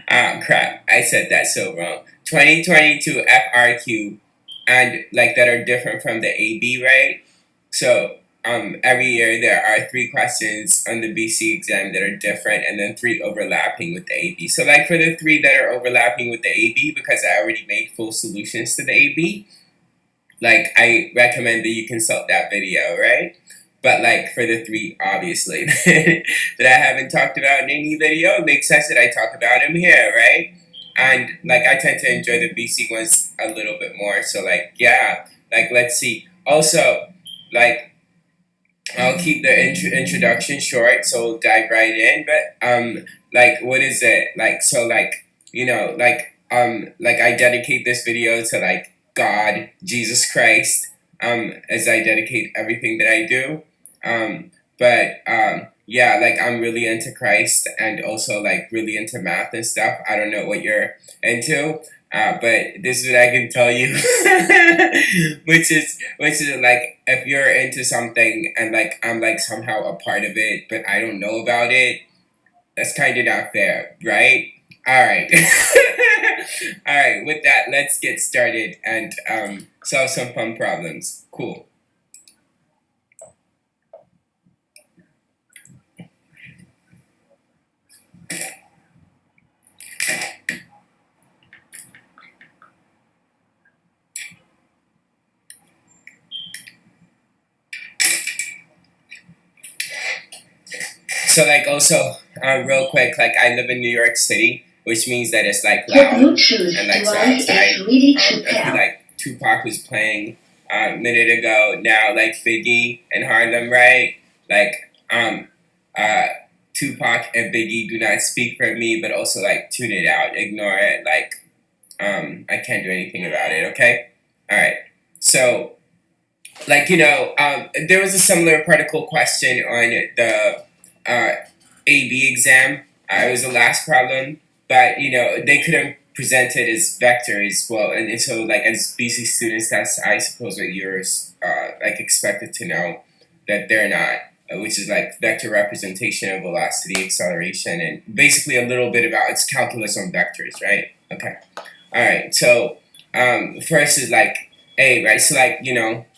Crap, I said that so wrong. 2022 FRQ, and like that are different from the AB, right? So every year there are 3 questions on the BC exam that are different, and then 3 overlapping with the AB. So like for the 3 that are overlapping with the AB, because I already made full solutions to the AB, like I recommend that you consult that video, right? But like for the 3, obviously, that I haven't talked about in any video, it makes sense that I talk about them here, right? And like I tend to enjoy the BC ones a little bit more. So like yeah, like let's see. Also, like I'll keep the introduction short, so we'll dive right in. But like what is it like? So like like I dedicate this video to like God, Jesus Christ, as I dedicate everything that I do. But yeah, like I'm really into Christ and also like really into math and stuff. I don't know what you're into. But this is what I can tell you, which is like if you're into something and like I'm like somehow a part of it, but I don't know about it, that's kind of not fair, right? All right, all right. With that, let's get started and solve some fun problems. Cool. So like also real quick, like I live in New York City, which means that it's like loud and like so outside. I feel like Tupac was playing a minute ago. Now like Biggie and Harlem, right? Like uh Tupac and Biggie do not speak for me, but also like tune it out, ignore it. Like I can't do anything about it. Okay, all right. So like there was a similar particle question on the uh, AB exam. It was the last problem, but they couldn't present it as vectors. Well, and so like as BC students, that's I suppose what you're like expected to know that they're not, which is like vector representation of velocity, acceleration, and basically a little bit about it's calculus on vectors, right? Okay, all right. So first is like A, right? So like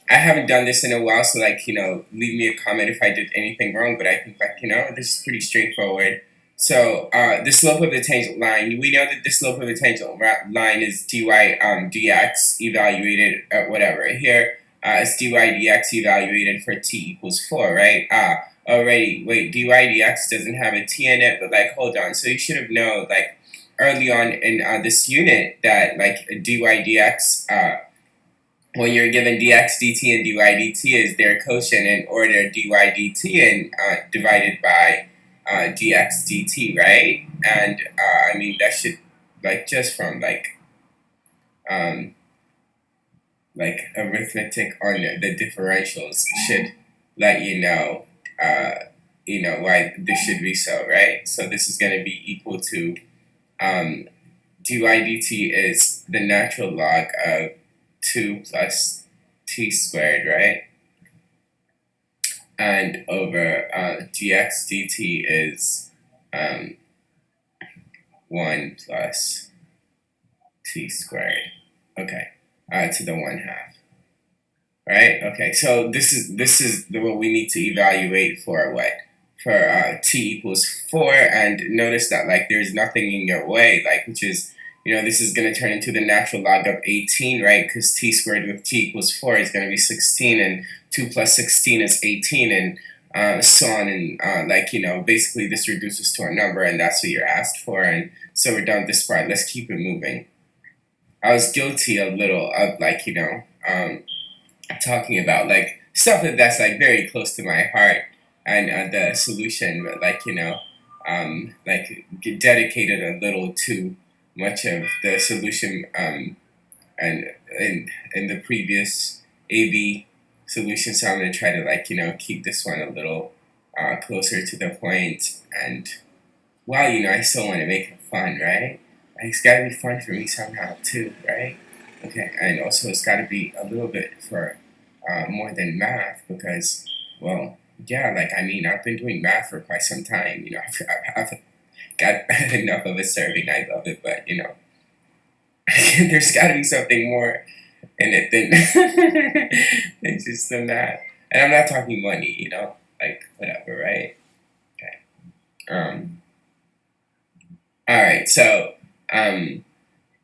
I haven't done this in a while, so like leave me a comment if I did anything wrong. But I think like this is pretty straightforward. So the slope of the tangent line, we know that the slope of the tangent line is dy dx evaluated at whatever. Here it's dy dx evaluated for t=4, right? Already, wait, dy dx doesn't have a t in it, but like hold on. So you should have known like early on in this unit that like dy dx when you're given dx dt and dy dt is their quotient in order dy dt and divided by dx dt, right? And I mean that should like just from like arithmetic on the differentials should let why this should be so, right? So this is going to be equal to dy dt is the natural log of 2 plus t squared, right? And over dx dt is 1 plus t squared. Okay, to the 1/2. Right? Okay, so this is what we need to evaluate for what? For t=4, and notice that like there's nothing in your way, like which is this is going to turn into the natural log of 18, right? Because t squared with t=4 is going to be 16, and 2 plus 16 is 18, and so on, and basically this reduces to a number, and that's what you're asked for, and so we're done with this part. Let's keep it moving. I was guilty a little of talking about like stuff that's like very close to my heart and the solution, but dedicated a little too much of the solution and in the previous AB solution. So I'm gonna try to keep this one a little closer to the point. And while I still want to make it fun, right? Like, it's gotta be fun for me somehow too, right? Okay, and also it's gotta be a little bit for more than math because, well, yeah, like I mean, I've been doing math for quite some time. I've got enough of a serving. I love it, but there's got to be something more in it than just than that. And I'm not talking money, like whatever, right? Okay. All right. So,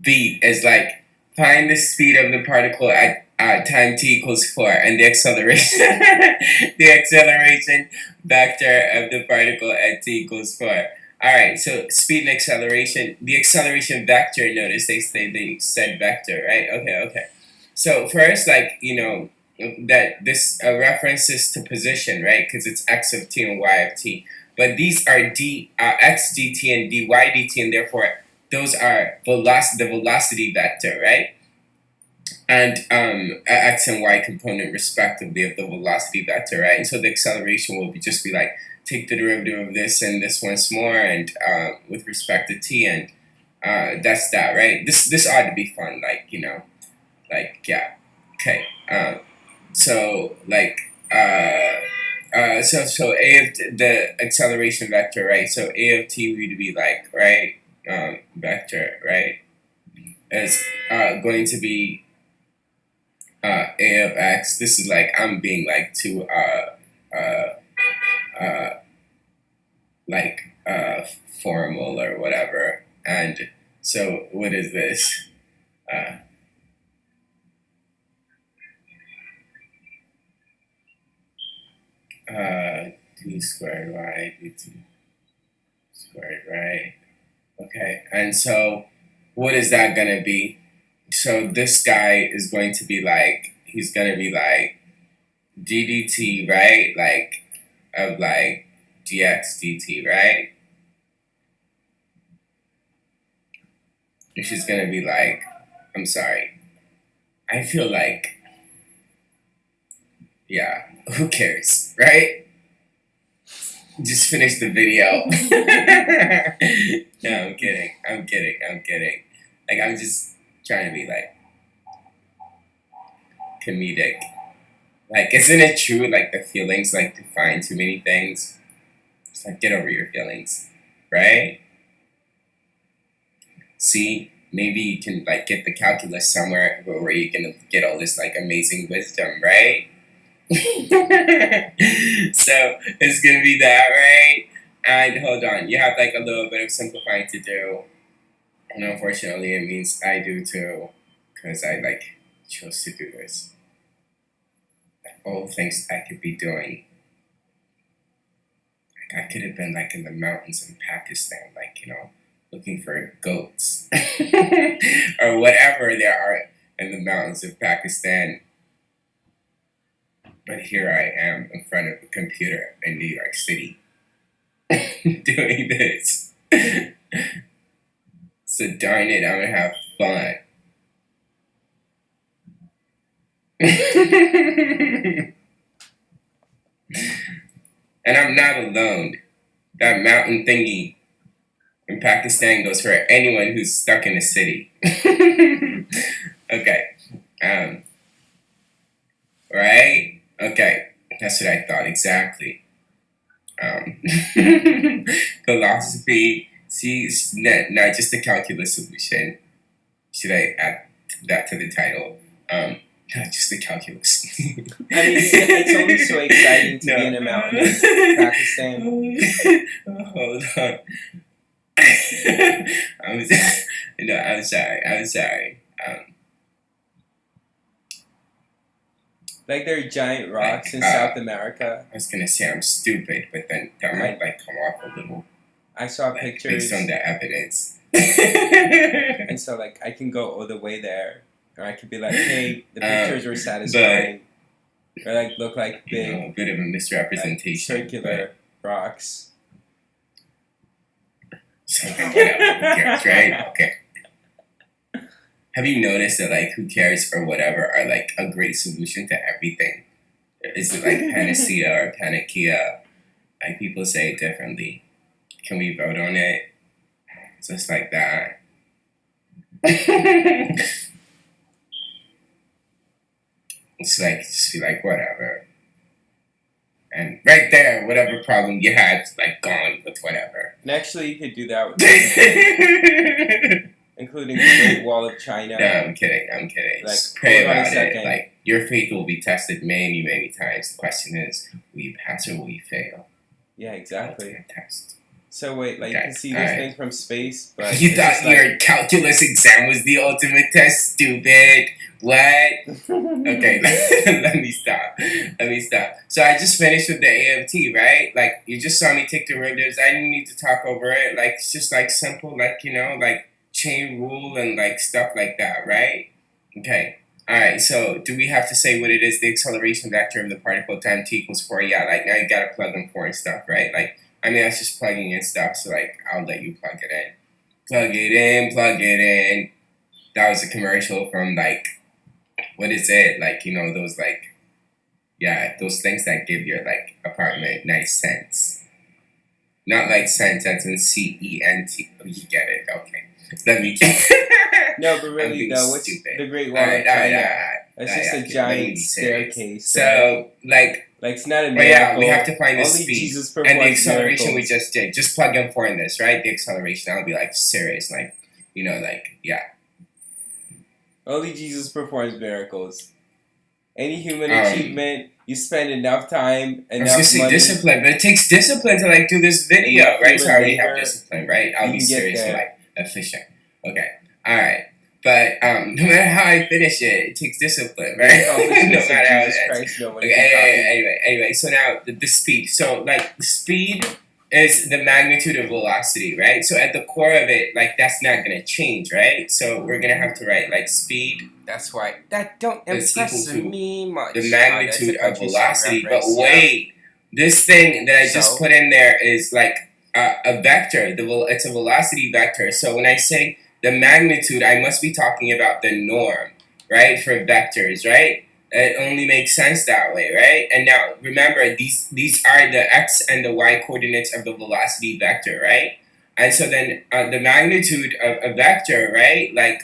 B is like find the speed of the particle at time t equals 4 and the acceleration the acceleration vector of the particle at t equals 4. All right, so speed and acceleration. The acceleration vector. Notice they said vector, right? Okay. So first, that this references to position, right? Because it's x of t and y of t. But these are x dt and dy dt, and therefore those are the velocity vector, right? And x and y component respectively of the velocity vector, right? And so the acceleration will just be like take the derivative of this and this once more, and with respect to t, and that's that, right? This ought to be fun, yeah, okay. So a of the acceleration vector, right? So a of t would be like, right, vector, right, is going to be a of x. This is like I'm being like too formal or whatever. And so what is this? D squared y dt squared, right? Okay, and so what is that gonna be? So this guy is going to be like, he's gonna be like ddt, right? Like of like dx dt, right? Which is gonna be like, I'm sorry, I feel like, yeah, who cares, right? Just finish the video. No, I'm kidding. Like, I'm just trying to be like comedic. Like, isn't it true? Like, the feelings like define too many things. Just like, get over your feelings, right? See, maybe you can like get the calculus somewhere where you can get all this like amazing wisdom, right? So it's gonna be that, right? And hold on, you have like a little bit of simplifying to do, and unfortunately, it means I do too, because I like chose to do this. All things I could be doing. Like, I could have been like in the mountains in Pakistan, like looking for goats or whatever there are in the mountains of Pakistan. But here I am in front of a computer in New York City doing this. So darn it, I'm gonna have fun. And I'm not alone. That mountain thingy in Pakistan goes for anyone who's stuck in a city. Okay. Right? Okay. That's what I thought exactly. Philosophy. See, not just a calculus solution. Should I add that to the title? Not just a calculus. I mean, it's always so exciting to be in a mountain in Pakistan. Hold on. I'm sorry. Like there are giant rocks in South America. I was gonna say I'm stupid, but then that might like come off a little. I saw pictures based on the evidence. And so like I can go all the way there, or I could be like, hey, the pictures were satisfying, or like look like big, a bit of a misrepresentation, like, circular rocks. So whatever, who cares, right? Okay. Have you noticed that like who cares or whatever are like a great solution to everything? Is it like panacea or panakia? Like people say it differently. Can we vote on it? Just like that. It's like just be like whatever. And right there, whatever problem you had is like gone with whatever. And actually, you could do that with anything, including the Great Wall of China. No, I'm kidding. Like, just pray hold on a about it. second. Like, your faith will be tested many, many times. The question is, will you pass or will you fail? Yeah, exactly. Test. So wait, like, you can see this thing from space, but you thought your calculus exam was the ultimate test, stupid. What? Okay, let me stop. So I just finished with the AFT, right? Like, you just saw me take derivatives. I didn't need to talk over it. Like, it's just like simple, like, like chain rule and like stuff like that, right? Okay. Alright, so do we have to say what it is? The acceleration vector of the particle time t equals 4. Yeah, like now you gotta plug in 4 and stuff, right? Like, I mean, that's just plugging in stuff, so like, I'll let you plug it in. Plug it in. That was a commercial from like, what is it? Like, those like, yeah, those things that give your like apartment nice scents. Not like scents as in CENT. Oh, you get it, okay. Let me No, but really though, what's the Great Wall of China? It's just a giant staircase. So, like it's not a miracle. Yeah, we have to find the speed. Jesus and the acceleration miracles. We just did. Just plug in 4 in this, right? The acceleration, I'll be like serious, like, yeah. Only Jesus performs miracles. Any human achievement, you spend enough time, enough money. Discipline, but it takes discipline to like do this video, right? So I already have discipline, right? I'll be serious, like efficient. Okay, all right. But no matter how I finish it, it takes discipline, right? No matter how it ends. Anyway, so now the speed. So like speed is the magnitude of velocity, right? So at the core of it, like that's not gonna change, right? So we're gonna have to write like speed. That's why that don't impress me much. The magnitude of velocity, but wait, this thing that I just put in there is like a vector. It's a velocity vector. So when I say the magnitude, I must be talking about the norm, right? For vectors, right? It only makes sense that way, right? And now, remember, these are the x and the y coordinates of the velocity vector, right? And so then the magnitude of a vector, right? Like,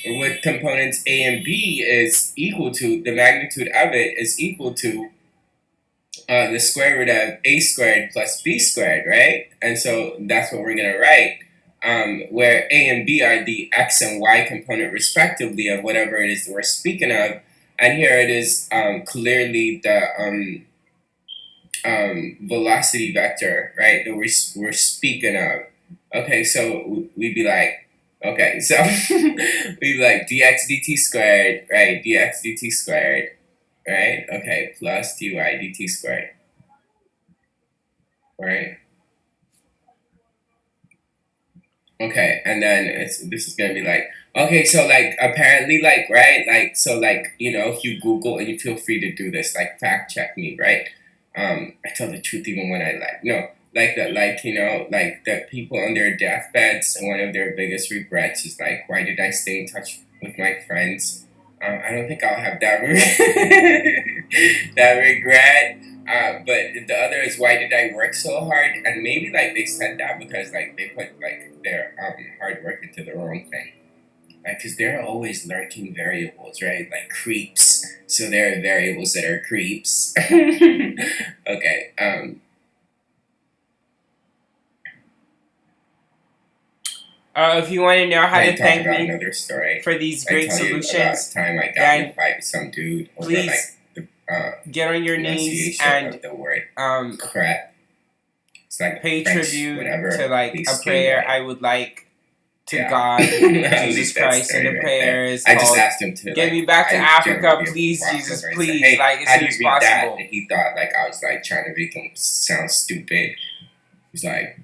with components a and b is equal to, the magnitude of it is equal to the square root of a squared plus b squared, right? And so that's what we're going to write. Where a and b are the x and y component respectively of whatever it is that we're speaking of, and here it is clearly the velocity vector, right, that we're speaking of. Okay, so we'd be like, okay, so we'd be like dx dt squared, right, dx dt squared, right, okay, plus dy dt squared, right? Okay, and then this is gonna be like, okay, so like apparently like, right, like, so like, if you Google, and you feel free to do this, like fact check me, right? I tell the truth even when I like that, like, like that people on their deathbeds, and one of their biggest regrets is like, why did I stay in touch with my friends? I don't think I'll have that that regret. But the other is, why did I work so hard? And maybe like they said that because like they put like their hard work into the wrong thing. Like, because there are always lurking variables, right? Like creeps. So there are variables that are creeps. Okay. If you want to know how to thank me another story. For these great solutions, time I got in a fight with some dude over please get on your knees and the word crap. It's like pay French, tribute whatever, to like a prayer I would like to God, Jesus Christ, and the prayer is I just asked him to get me back to Africa, please, Jesus, please. Hey, like as soon as possible. And he thought like I was like trying to make him sound stupid. He's like,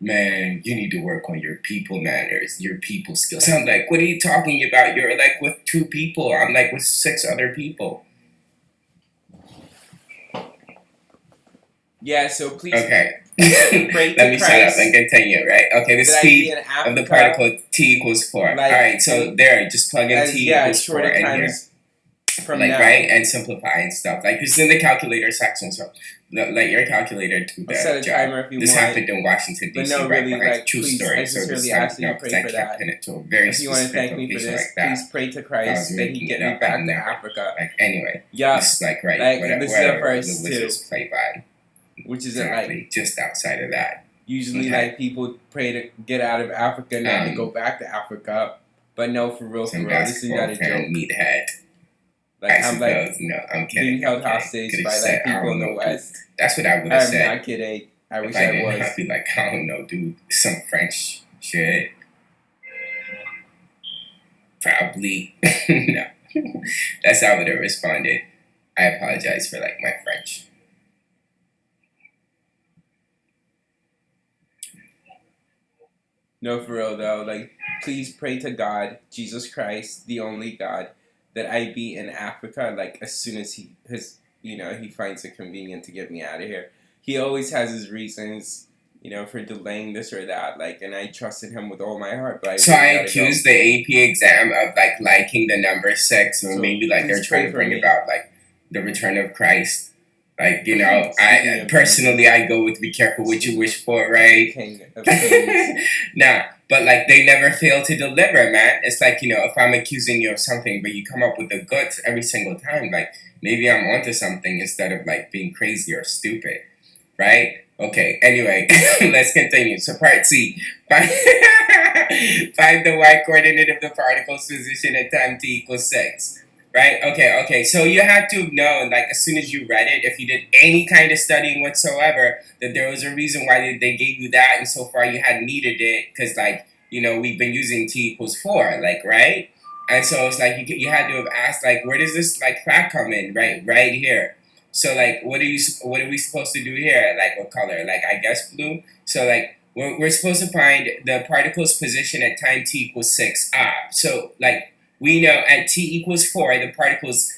man, you need to work on your people manners, your people skills. I'm like, what are you talking about? You're like with 2 people. I'm like with 6 other people. Yeah, so please. Okay. Let me shut up and continue, right? Okay, the speed of the particle t equals 4. Like, alright, so there, just plug in t equals 4 in here. from like now. right, and simplify and stuff. Like it's in the calculator section, so let your calculator do the set a job. timer if you This want. happened in Washington But D.C. no, right really, behind like, true please, story. I So sincerely this ask that you no, because pray I for kept that. pinning it to a very If you want to specific thank me for location this, like that. please pray to I was Christ that He making get it me up. back I to never. Africa. Like anyway, Yeah, this is like right. like whatever, this is the whatever first the two, Wizards play by. which isn't Exactly. like Just outside of that. usually Okay. like people pray to get out of Africa, not to go back to Africa. But no, for real, Some this is not a joke. Meathead. Like I'm like no, I'm kidding. being held hostage by said, like people in the West. That's what I would have said. I'm not kidding. I wish if I I didn't, was. I'd be like, I don't know, dude, some French shit. Probably. No. That's how I would have responded. I apologize for like my French. No, for real though. Like, please pray to God, Jesus Christ, the only God, that I be in Africa. Like as soon as He finds it convenient to get me out of here. He always has his reasons, for delaying this or that. Like, and I trusted Him with all my heart. But I accused the AP exam of like liking the number 6, or maybe like they're trying to bring about like the return of Christ. Like, I personally, I go with be careful what you wish for, right? Nah, but like they never fail to deliver, man. It's like, if I'm accusing you of something, but you come up with the goods every single time, like maybe I'm onto something instead of like being crazy or stupid, right? Okay, anyway, let's continue. So part C, find the y coordinate of the particle's position at time t equals 6. Right? Okay. So you had to have known, like, as soon as you read it, if you did any kind of studying whatsoever, that there was a reason why they gave you that, and so far you hadn't needed it, because, like, we've been using t equals 4, like, right? And so it's like you had to have asked, like, where does this, like, fact come in? Right here. So, like, what are we supposed to do here? Like, what color? Like, I guess blue? So, like, we're supposed to find the particle's position at time t equals 6. So, like, we know at t equals 4, the particle's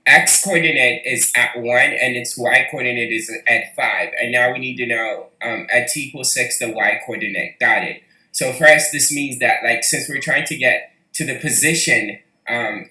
x coordinate is at 1 and its y coordinate is at 5. And now we need to know at t equals 6, the y coordinate. Got it. So first, this means that, like, since we're trying to get to the position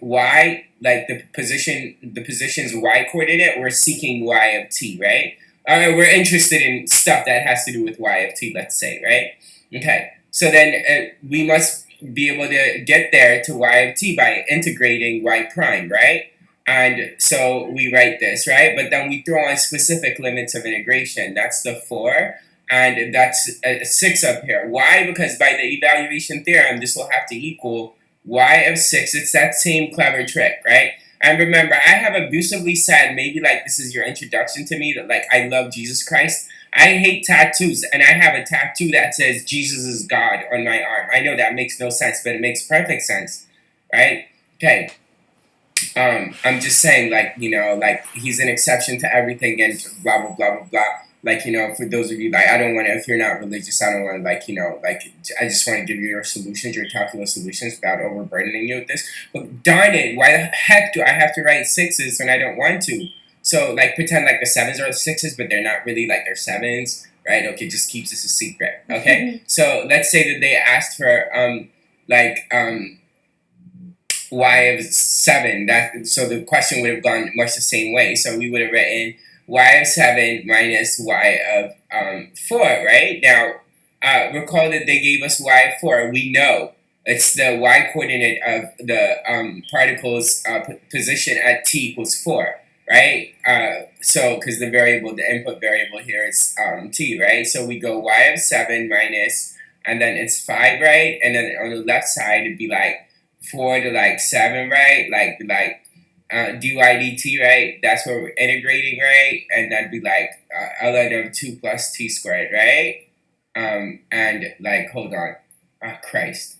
y, like the position's y coordinate, we're seeking y of t, right? We're interested in stuff that has to do with y of t, let's say, right? Okay. So then we must be able to get there to y of t by integrating y prime, right? And so we write this, right? But then we throw on specific limits of integration. That's the 4, and that's 6 up here. Why? Because by the evaluation theorem, this will have to equal y of 6. It's that same clever trick, right? And remember, I have abusively said, maybe like this is your introduction to me, that like I love Jesus Christ. I hate tattoos, and I have a tattoo that says Jesus is God on my arm. I know that makes no sense, but it makes perfect sense, right? Okay. I'm just saying, like, like he's an exception to everything and blah, blah, blah, blah, blah. Like, for those of you, like, I don't want to, if you're not religious, I don't want to, like, like, I just want to give you your solutions, your calculus solutions without overburdening you with this. But darn it, why the heck do I have to write 6s when I don't want to? So, like, pretend like the 7s are the 6s, but they're not really, like, they're 7s, right? Okay, just keeps this a secret, okay? So, let's say that they asked for, y of 7. So the question would have gone much the same way. So we would have written y of 7 minus y of 4, right? Now, recall that they gave us y of 4. We know it's the y coordinate of the particle's position at t equals 4. Right? So, because the input variable here is t, right? So we go y of 7 minus, and then it's 5, right? And then on the left side, it'd be like 4 to like 7, right? Like dy dt, right? That's what we're integrating, right? And that'd be like ln of 2 plus t squared, right? And like, hold on. Christ.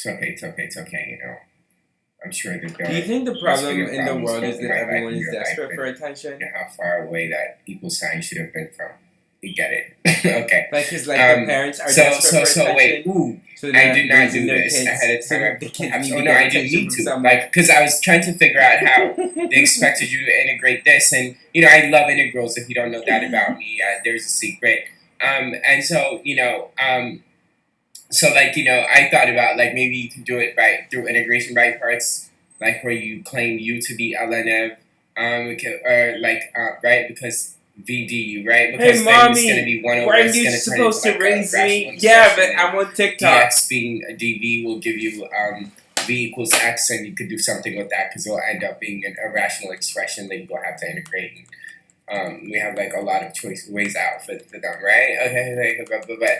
It's okay, I'm sure that do you think the problem in the world is that everyone is desperate for attention? How far away that equal sign should have been from. You get it. Okay. Like, because like the parents are desperate for attention. Wait. Ooh. So I did not do this ahead of time. No, I didn't need to. Like, because I was trying to figure out how they expected you to integrate this. And, I love integrals. If you don't know that about me, there's a secret. And so, So like, I thought about like maybe you can do it by through integration by parts, like where you claim you to be LNF, or like right, because VD, right, Hey, because then it's gonna mommy, be one over, weren't it's you gonna turn into supposed to like a raise rational me? Yeah, expression, but and I'm on TikTok. DX being a DV will give you V equals X, and you could do something with that because it'll end up being an irrational expression that you will have to integrate. We have like a lot of ways out for them, right? Okay, like,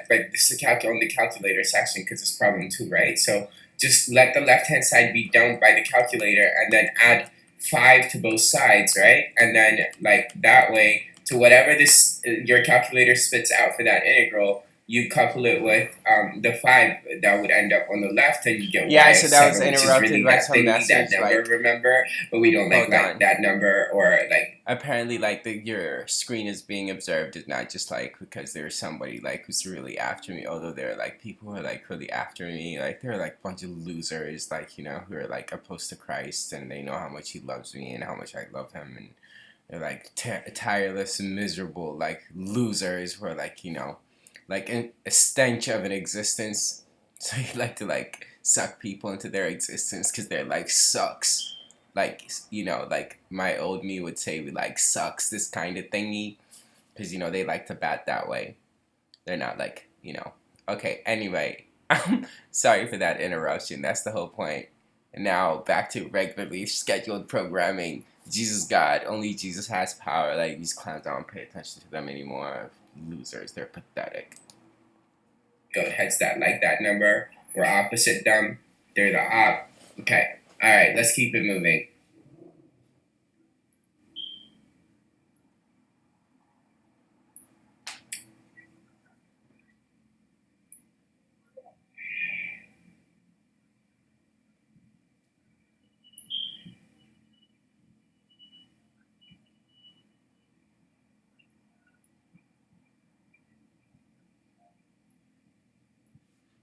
but this is on the calculator section because it's problem 2, right? So just let the left hand side be done by the calculator and then add 5 to both sides, right? And then like that way to whatever this your calculator spits out for that integral, you couple it with the 5 that would end up on the left, and you get Yeah, y so of that was 7, which is interrupted really by that some thinly, that message. number, Like, remember? But we don't hold like on. that number, or like Apparently, like your screen is being observed is not just like because there's somebody like who's really after me. Although there are like people who are like really after me. Like there are like a bunch of losers, like who are like opposed to Christ, and they know how much He loves me and how much I love Him, and they're like tireless and miserable, like losers who are like like a stench of an existence. So you like to like suck people into their existence because they're like sucks. Like like my old me would say, we like sucks, this kind of thingy, because they like to bat that way. They're not like Okay, anyway, sorry for that interruption. That's the whole point. And now back to regularly scheduled programming. Jesus God, only Jesus has power. Like these clowns, I don't pay attention to them anymore. Losers, they're pathetic. go heads that like that number. We're opposite them. They're the op. Okay. All right. Let's keep it moving.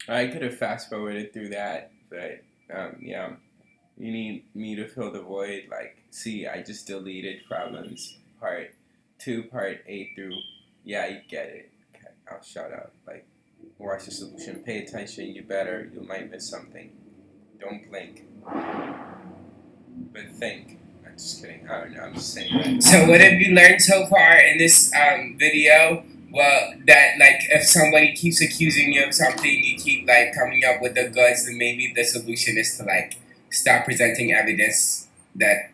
I could have fast forwarded through that, but yeah. You need me to fill the void. Like, see, I just deleted problems part 2, part A through. Yeah, you get it. Okay, I'll shut up. Like, watch the solution. Pay attention. You better. You might miss something. Don't blink. But think. I'm just kidding. I don't know. I'm just saying that. So what have you learned so far in this video? Well, that like if somebody keeps accusing you of something, you keep like coming up with the goods, then maybe the solution is to like stop presenting evidence that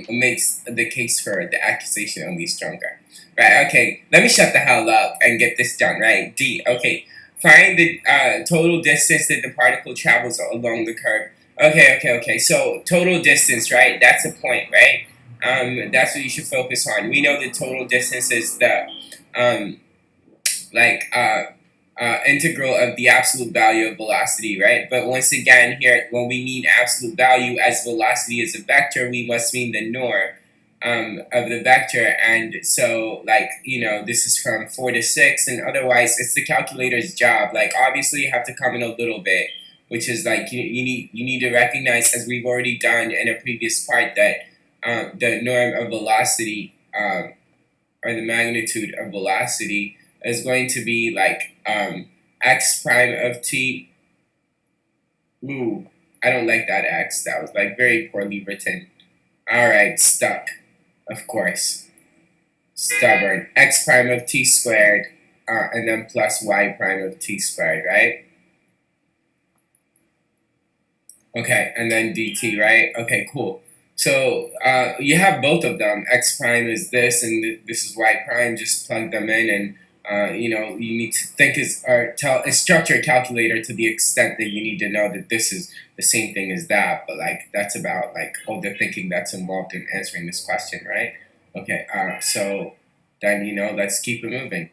makes the case for the accusation only stronger. Right? Okay, let me shut the hell up and get this done. Right? D. Okay, find the total distance that the particle travels along the curve. Okay. So total distance, right? That's a point, right? That's what you should focus on. We know the total distance is the um, like integral of the absolute value of velocity, right? But once again, here when we need absolute value as velocity is a vector, we must mean the norm of the vector, and so like this is from 4 to 6, and otherwise it's the calculator's job. Like obviously you have to come in a little bit, which is like you need to recognize, as we've already done in a previous part, that the norm of velocity or the magnitude of velocity is going to be like x prime of t. Ooh, I don't like that x. That was like very poorly written. All right, stuck. Of course, stubborn. X prime of t squared, and then plus y prime of t squared, right? Okay, and then dt, right? Okay, cool. So you have both of them. X prime is this, and this is y prime. Just plug them in, and you need to think or instruct your calculator to the extent that you need to know that this is the same thing as that. But like that's about like all the thinking that's involved in answering this question, right? Okay. So then let's keep it moving.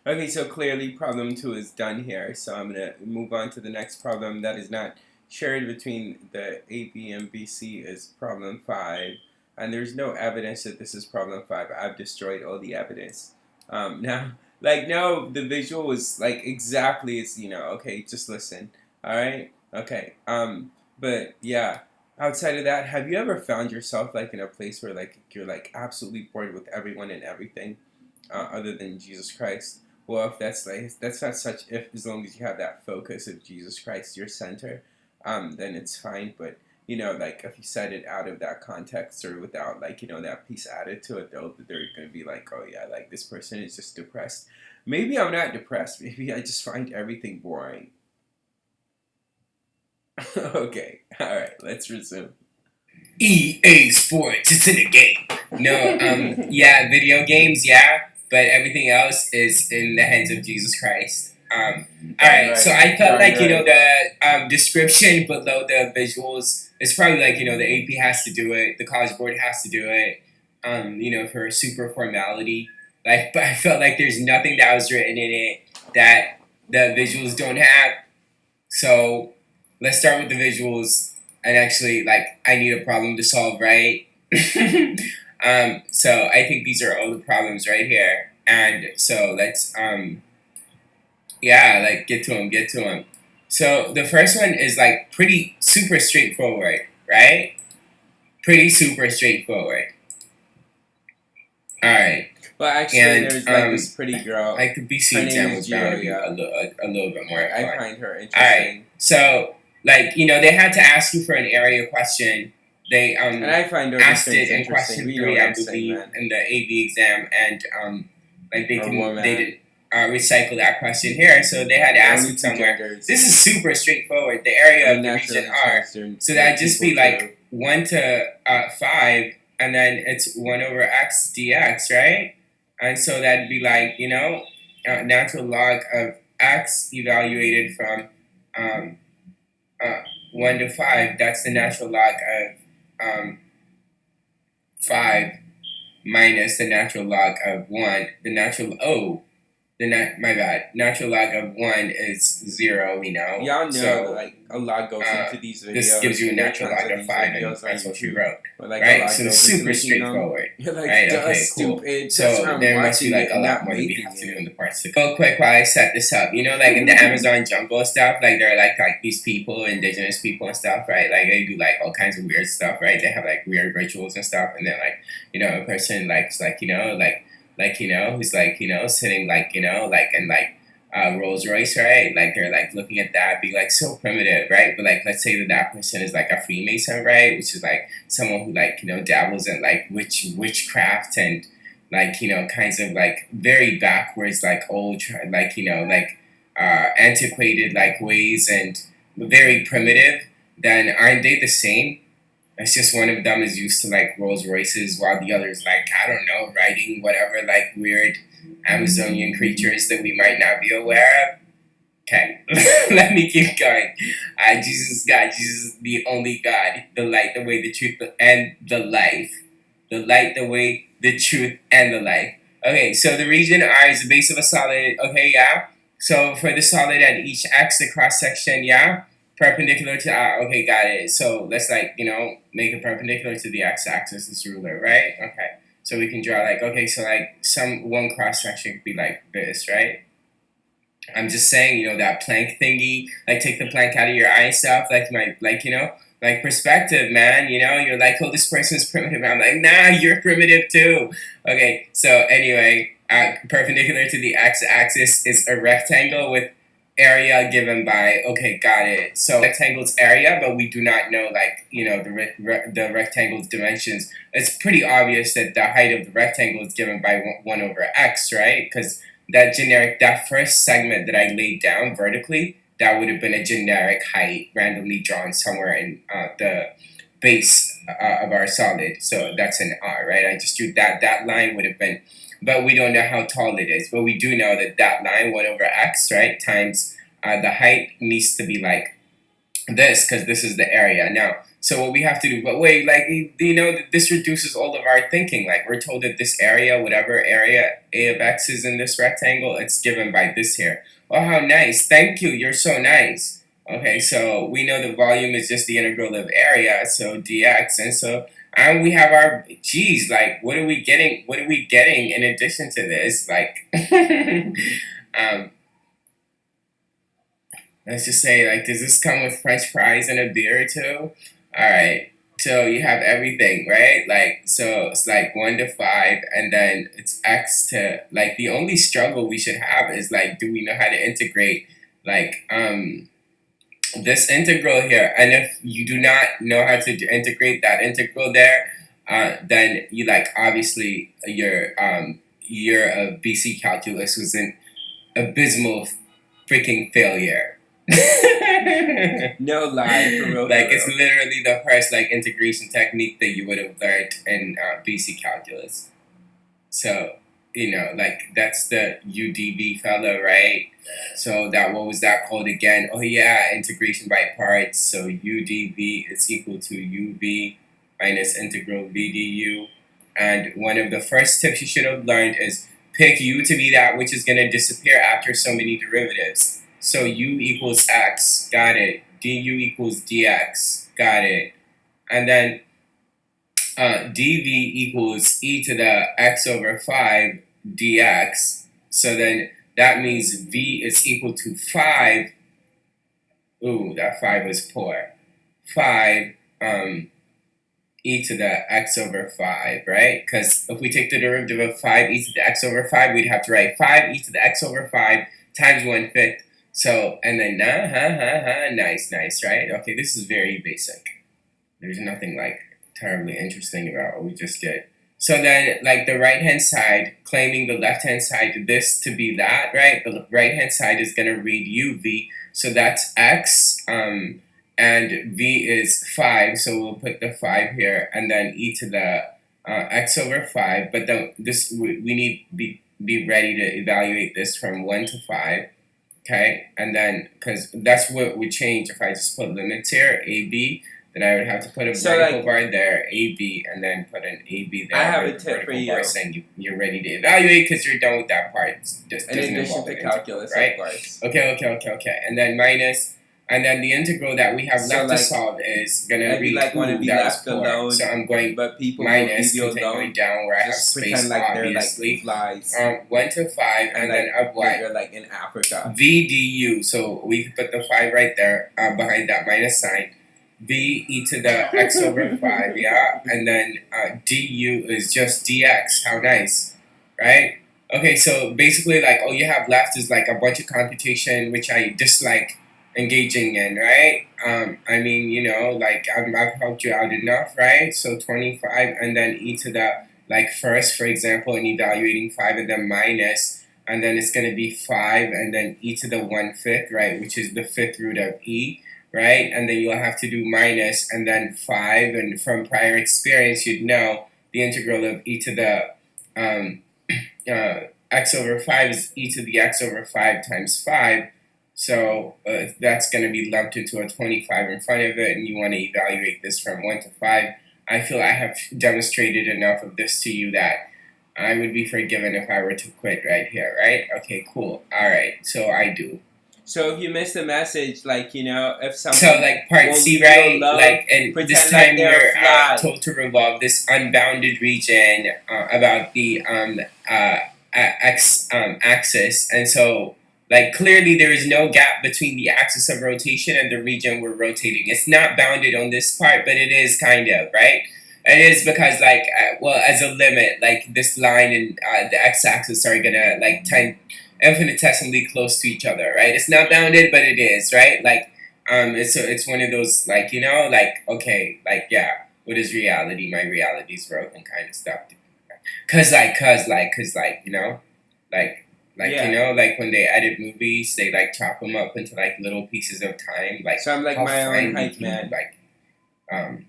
Okay, so clearly problem 2 is done here. So I'm going to move on to the next problem that is not shared between the A, B, and BC is problem 5. And there's no evidence that this is problem 5. I've destroyed all the evidence. Now, the visual was like exactly, it's, okay, just listen. All right? Okay. But yeah, outside of that, have you ever found yourself like in a place where like you're like absolutely bored with everyone and everything other than Jesus Christ? well, if that's not such, if as long as you have that focus of Jesus Christ, your center, then it's fine. But like if you set it out of that context or without that piece added to it, they're gonna be like, oh yeah, like this person is just depressed. Maybe I'm not depressed. Maybe I just find everything boring. Okay, all right, let's resume. EA Sports, it's in the game. No, yeah, video games, yeah, but everything else is in the hands of Jesus Christ. Alright, so I felt like, the description below the visuals, it's probably like, the AP has to do it, the College Board has to do it, for super formality. Like, but I felt like there's nothing that was written in it that the visuals don't have. So let's start with the visuals. And actually, like, I need a problem to solve, right? So I think these are all the problems right here. And so let's, get to them. So the first one is like pretty super straightforward, right? Pretty super straightforward. All right. Well, actually, and, there's like this pretty girl. Like the BC exam was bound to be a little bit more fun. I find her interesting. All right. So, like, they had to ask you for an area question. They and I find asked it in question 3, I believe, in the AV exam, and they didn't recycle that question here, so they had to ask it somewhere. This is super straightforward. The area of the region R, so that'd just be like 1 to 5, and then it's 1 over x dx, right? And so that'd be like natural log of x evaluated from 1 to 5. That's the natural log of 5 minus the natural log of 1. Natural log of 1 is 0, we know. Y'all know, so, like, a lot goes into these videos. This gives you a natural log of 5, and that's what you wrote. Like, right? So it's super straightforward. You're like, right? Okay, Cool. Stupid. So there must be like a lot more that we have to do in the parts to go quick while I set this up. Like in the Amazon jungle stuff, like there are like these people, indigenous people and stuff, right? Like they do like all kinds of weird stuff, right? They have like weird rituals and stuff, and then like a person who's like sitting like in Rolls Royce, right? Like they're like looking at that, be like so primitive, right? But like let's say that person is like a Freemason, right? Which is like someone who like dabbles in like witchcraft and like kinds of like very backwards, like old, like antiquated like ways and very primitive. Then aren't they the same? It's just one of them is used to like Rolls Royces while the other is like, I don't know, riding whatever like weird Amazonian creatures that we might not be aware of. Okay, let me keep going. Jesus is God. Jesus is the only God, the light, the way, the truth, and the life. The light, the way, the truth, and the life. Okay, so the region R is the base of a solid. Okay, yeah. So for the solid at each x, the cross section, yeah. Perpendicular to okay, got it. So let's make it perpendicular to the x-axis, this ruler, right? Okay. So we can draw so one cross section could be like this, right? I'm just saying, that plank thingy, like take the plank out of your eye and stuff, like perspective, man, you're like, oh, this person's primitive. I'm like, nah, you're primitive too. Okay, so anyway, perpendicular to the x-axis is a rectangle with area given by, okay, got it. So rectangle's area, but we do not know the rectangle's dimensions. It's pretty obvious that the height of the rectangle is given by 1 over x, right? Because that first segment that I laid down vertically, that would have been a generic height randomly drawn somewhere in the base of our solid. So that's an R, right? I just drew that line would have been, but we don't know how tall it is. But we do know that line, 1 over x, right, times the height needs to be like this, because this is the area. Now, so what we have to do, but wait, this reduces all of our thinking. Like, we're told that this area, whatever area A of x is in this rectangle, it's given by this here. Oh, how nice. Thank you. You're so nice. Okay, so we know the volume is just the integral of area, so dx, and so we have our, what are we getting? What are we getting in addition to this? Like, let's just say, does this come with French fries and a beer too? All right. So you have everything, right? Like, so it's like 1 to 5, and then it's x to, like, the only struggle we should have is, like, do we know how to integrate, like, this integral here? And if you do not know how to integrate that integral there, then you, like, obviously your BC calculus was an abysmal freaking failure. No lie, for real. Like, it's literally the first, like, integration technique that you would have learned in BC calculus. So, you know, like, that's the UDV fellow, right? So that, what was that called again? Oh yeah, integration by parts. So UDV is equal to UV minus integral VDU. And one of the first tips you should have learned is pick U to be that which is going to disappear after so many derivatives. So U equals X, got it. Du equals dx, got it. And then dv equals e to the x over 5 dx. So then that means v is equal to 5. Ooh, that 5 was poor. 5 e to the x over 5, right? Because if we take the derivative of 5 e to the x over 5, we'd have to write 5 e to the x over 5 times 1/5. So, and then, nice, right? Okay, this is very basic. There's nothing, like, terribly interesting about what we just did. So then, like, the right-hand side, claiming the left-hand side, this to be that, right? The right-hand side is going to read uv, so that's x, and v is 5, so we'll put the 5 here, and then e to the x over 5, but then this, we need be ready to evaluate this from 1 to 5. Okay, and then, because that's what would change if I just put limits here, AB, then I would have to put a vertical bar there, AB, and then put an AB there. I have a tip for you. Bar saying you're ready to evaluate because you're done with that part. In addition to calculus, right? Of course. Okay. And then minus, and then the integral that we have left to solve is going to be like want to be left alone. So I'm going but people minus, will leave you continuing down where I have space, like obviously. They're like flies. 1 to 5, and then up what? You're like in Africa. VDU, so we can put the 5 right there behind that minus sign. V e to the x over 5, yeah? And then du is just dx. How nice, right? Okay, so basically, like, all you have left is, like, a bunch of computation, which I dislike engaging in, right? I mean, you know, like, I've helped you out enough, right? So 25, and then e to the, like, first, for example, in evaluating 5, and then minus, and then it's going to be 5, and then e to the 1/5, right, which is the 5th root of e, right? And then you'll have to do minus, and then 5, and from prior experience, you'd know the integral of e to the x over 5 is e to the x over 5 times 5. So that's going to be lumped into a 25 in front of it, and you want to evaluate this from 1 to 5. I feel I have demonstrated enough of this to you that I would be forgiven if I were to quit right here, right? Okay, cool. All right, so I do. So if you missed the message, like, you know, if someone... So, like, part C, right? Like, and this time you're told to revolve this unbounded region about the x axis, and so, like, clearly there is no gap between the axis of rotation and the region we're rotating. It's not bounded on this part, but it is kind of, right? It is because, like, well, as a limit, like, this line and the x-axis are gonna, like, tend infinitesimally close to each other, right? It's not bounded, but it is, right? Like, it's one of those, like, you know, like, okay, like, yeah, what is reality? My reality's broken kind of stuff. Cause, you know, yeah. You know, like, when they edit movies, they, like, chop them up into, like, little pieces of time. Like, so I'm like my own hype man. Like,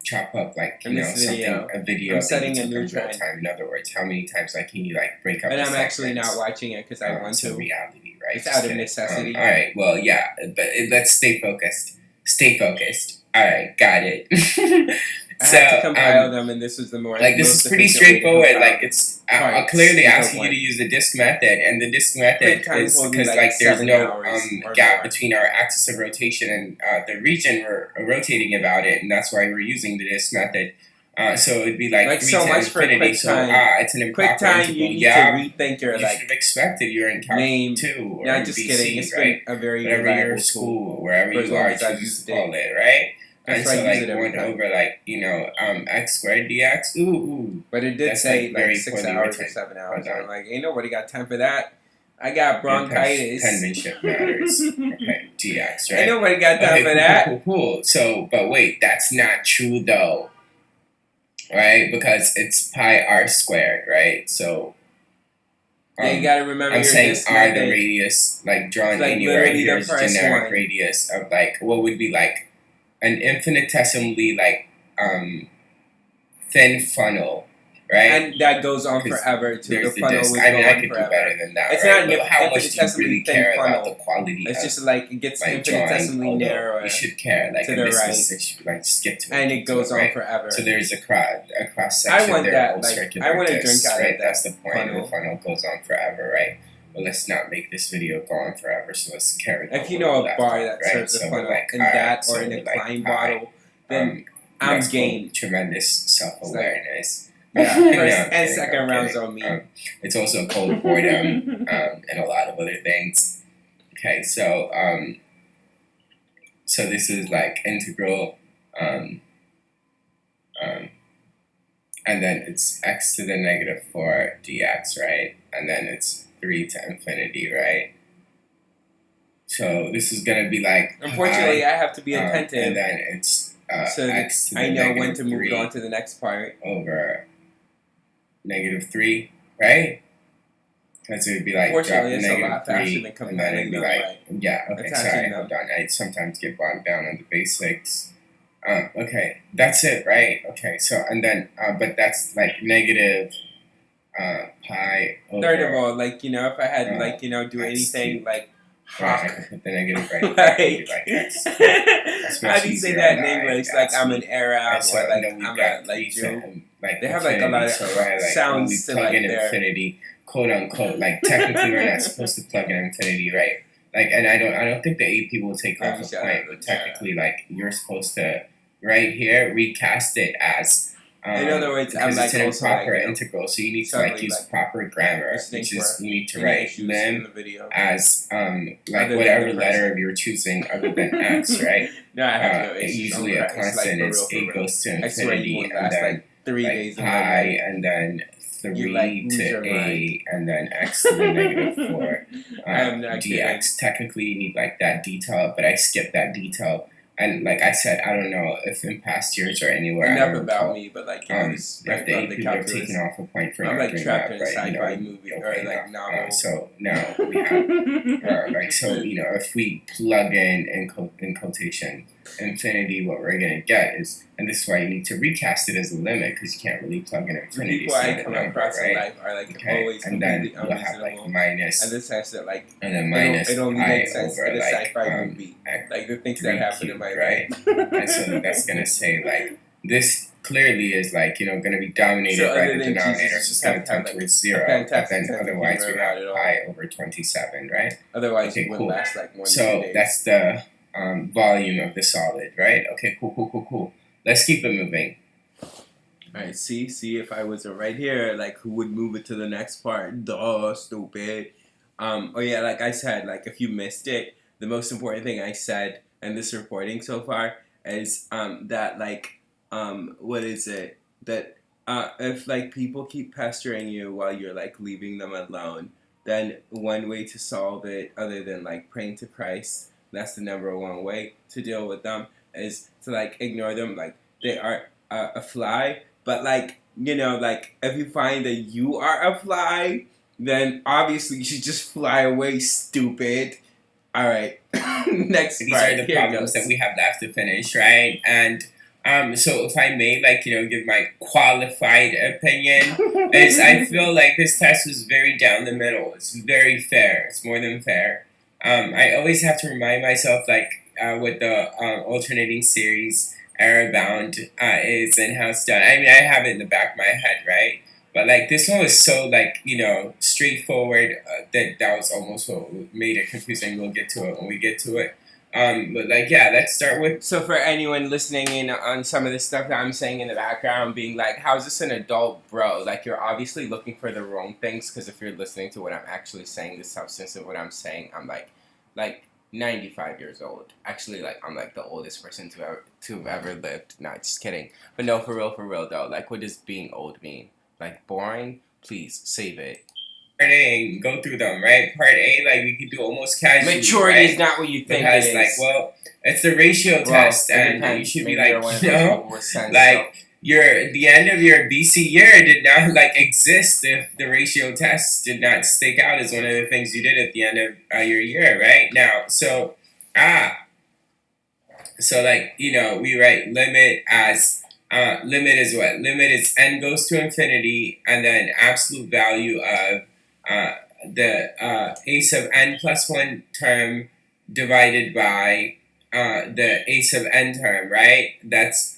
chop up, like, you know, a video. I'm setting a new trend. Time. In other words, how many times, like, can you, like, break up? And I'm actually not watching it because I want to. Reality, right? It's out of necessity. All right. Well, yeah, but let's stay focused. All right, got it. I had to compile them, and this was the more like, this is pretty straightforward. Like, it's I'll clearly asking you to use the disk method, and the disk method is because, like, there's no gap between our axis of rotation and the region we're rotating about it, and that's why we're using the disk method. So it'd be like 3 so to much for infinity. quick time. So it's an improper quick time. integral. You need to rethink your, you should have expected you're in Calc 2 or not just BC, kidding. It's right? been a very whatever your school, wherever you are, choose to call it, right? And so like 1 over like, x squared dx. Ooh. But it did say like 6 hours or 7 hours. I'm like, ain't nobody got time for that. I got bronchitis. Penmanship matters. Okay, dx, right? Ain't nobody got time for that. Cool. So, but wait, that's not true though, right? Because it's pi r squared, right? So. Yeah, you gotta remember. I'm saying r the radius, like drawn like anywhere here is generic radius of like what would be like an infinitesimally like thin funnel, right? And that goes on forever too. The funnel would go I on could forever. do better than that. It's right? not how much do you really care funnel. about the quality? It's just like it gets infinitesimally narrower. You should care, like to in the this right. position, like skip to it, and it goes on forever. So there's a cross section. I want there, that. Like I want to drink out right? of that. That's the point. Funnel. The funnel goes on forever, right? But let's not make this video go on forever. So let's carry. If you know a bar that serves a funnel like, in that or in a Klein bottle, then I'm game. Tremendous self-awareness. Yeah, first and second rounds on me. It's also called boredom and a lot of other things. Okay, so so this is like integral, and then it's x to the negative 4 dx, right? And then it's 3 to infinity, right? So this is gonna be like. Unfortunately, I have to be attentive. And then it's so x to the I know when to move 3 on to the next part. Over -3, right? Because it would be like drop the -3, and then it'd be like, yeah, okay, sorry, hold on. I sometimes get bogged down on the basics. Okay, that's it, right? Okay, so, and then, but that's like negative pi over. Third of all, like, if I had, like, do anything, like, right, I could put the negative right like, like X. How do you say that in English? Like, I'm an Arab, or like, I'm a, like, Jew. Like they have like a lot of sounds to like in infinity, quote unquote. Like technically, we're not supposed to plug in infinity, right? Like, and I don't think the AP will take off the point. But technically, like you're supposed to right here recast it as. In other words, I'm like it's an also improper like, integral, so you need to like use proper grammar, which is you need to write lim as like whatever letter of your choosing other than x, right? No, I have no issues. Usually a constant is a goes to infinity, and then like 3 days pi, and then 3 to a, and then x to the -4 dx. Technically, you need like that detail, but I skipped that detail. And like I said, I don't know if in past years or anywhere. Enough about me, but like if the AP have taken off a point for I'm not like trapped in a right, sci-fi movie or like novel. So now we have like so if we plug in quotation infinity, what we're gonna get is, and this is why you need to recast it as a limit because you can't really plug in infinity. People I come across in life are like always and then completely you'll have like minus, and this has to like and then minus it only makes sense over in a like sci-fi movie, like the things that happen in my right, and so that's gonna say like this clearly is like going to be dominated by the denominator, so it's going to tend towards 0, but then otherwise we have pi over 27, right? Otherwise it wouldn't last like more than 2 so days. That's the volume of the solid, right? Okay, cool. Let's keep it moving. Alright, see if I was right here, like who would move it to the next part? Duh, stupid. Oh yeah, like I said, like if you missed it, the most important thing I said in this recording so far is that like what is it? That if like people keep pestering you while you're like leaving them alone, then one way to solve it, other than like praying to Christ, that's the number one way to deal with them, is to like ignore them like they are a fly. But like like if you find that you are a fly, then obviously you should just fly away, stupid. All right, next. These are the problems that we have left to finish, right? And so if I may, like, give my qualified opinion, is I feel like this test was very down the middle. It's very fair. It's more than fair. I always have to remind myself, like, with the alternating series, Error Bound is in-house done. I mean, I have it in the back of my head, right? But, like, this one was so, like, straightforward that was almost what made it confusing. We'll get to it when we get to it. But like, yeah, let's start with. So for anyone listening in on some of the stuff that I'm saying in the background, being like, how's this an adult bro? Like, you're obviously looking for the wrong things, because if you're listening to what I'm actually saying, the substance of what I'm saying, I'm like, 95 years old. Actually, like, I'm like the oldest person to have ever lived. Not just kidding. But no, for real though. Like, what does being old mean? Like, boring? Please save it. Part A and go through them, right? Part A, like we could do almost casually. Maturity right? is not what you think because, it is. like, well, it's the ratio test, and you should be like, like the end of your BC year did not like exist if the ratio test did not stick out as one of the things you did at the end of your year, right? Now, so so like we write limit as limit is what? Limit is n goes to infinity, and then absolute value of the a sub n plus 1 term divided by the a sub n term, right? That's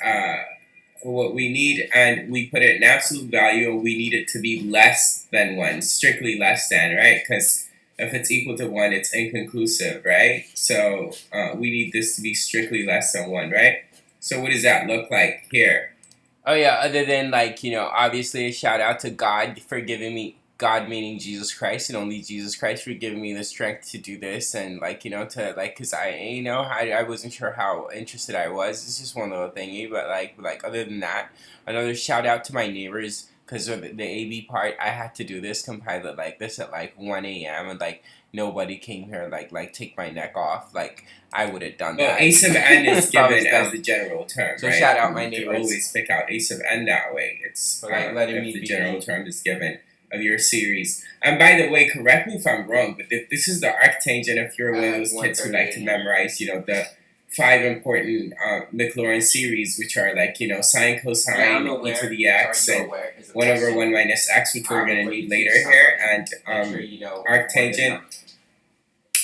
what we need, and we put it in absolute value, and we need it to be less than 1, strictly less than, right? Because if it's equal to 1, it's inconclusive, right? So we need this to be strictly less than 1, right? So what does that look like here? Oh yeah, other than like, obviously a shout out to God for giving me, God meaning Jesus Christ and only Jesus Christ, for giving me the strength to do this, and like, to like, cause I wasn't sure how interested I was. It's just one little thingy, but like other than that, another shout out to my neighbors, cause of the AB part, I had to do this, compile it like this at like 1 a.m. and like nobody came here like take my neck off. Like, I would have done that. Well, a sub n is given as the general term, so right? Shout out my neighbors. You neighbors. always pick out a sub n that way. It's if the general term is given of your series. And by the way, correct me if I'm wrong, but this is the arctangent if you're one of those kids who like to memorize, the 5 important Maclaurin series, which are like, sine, cosine, e to the x, and 1 over 1 minus x, which we're going to need later here, and arctangent.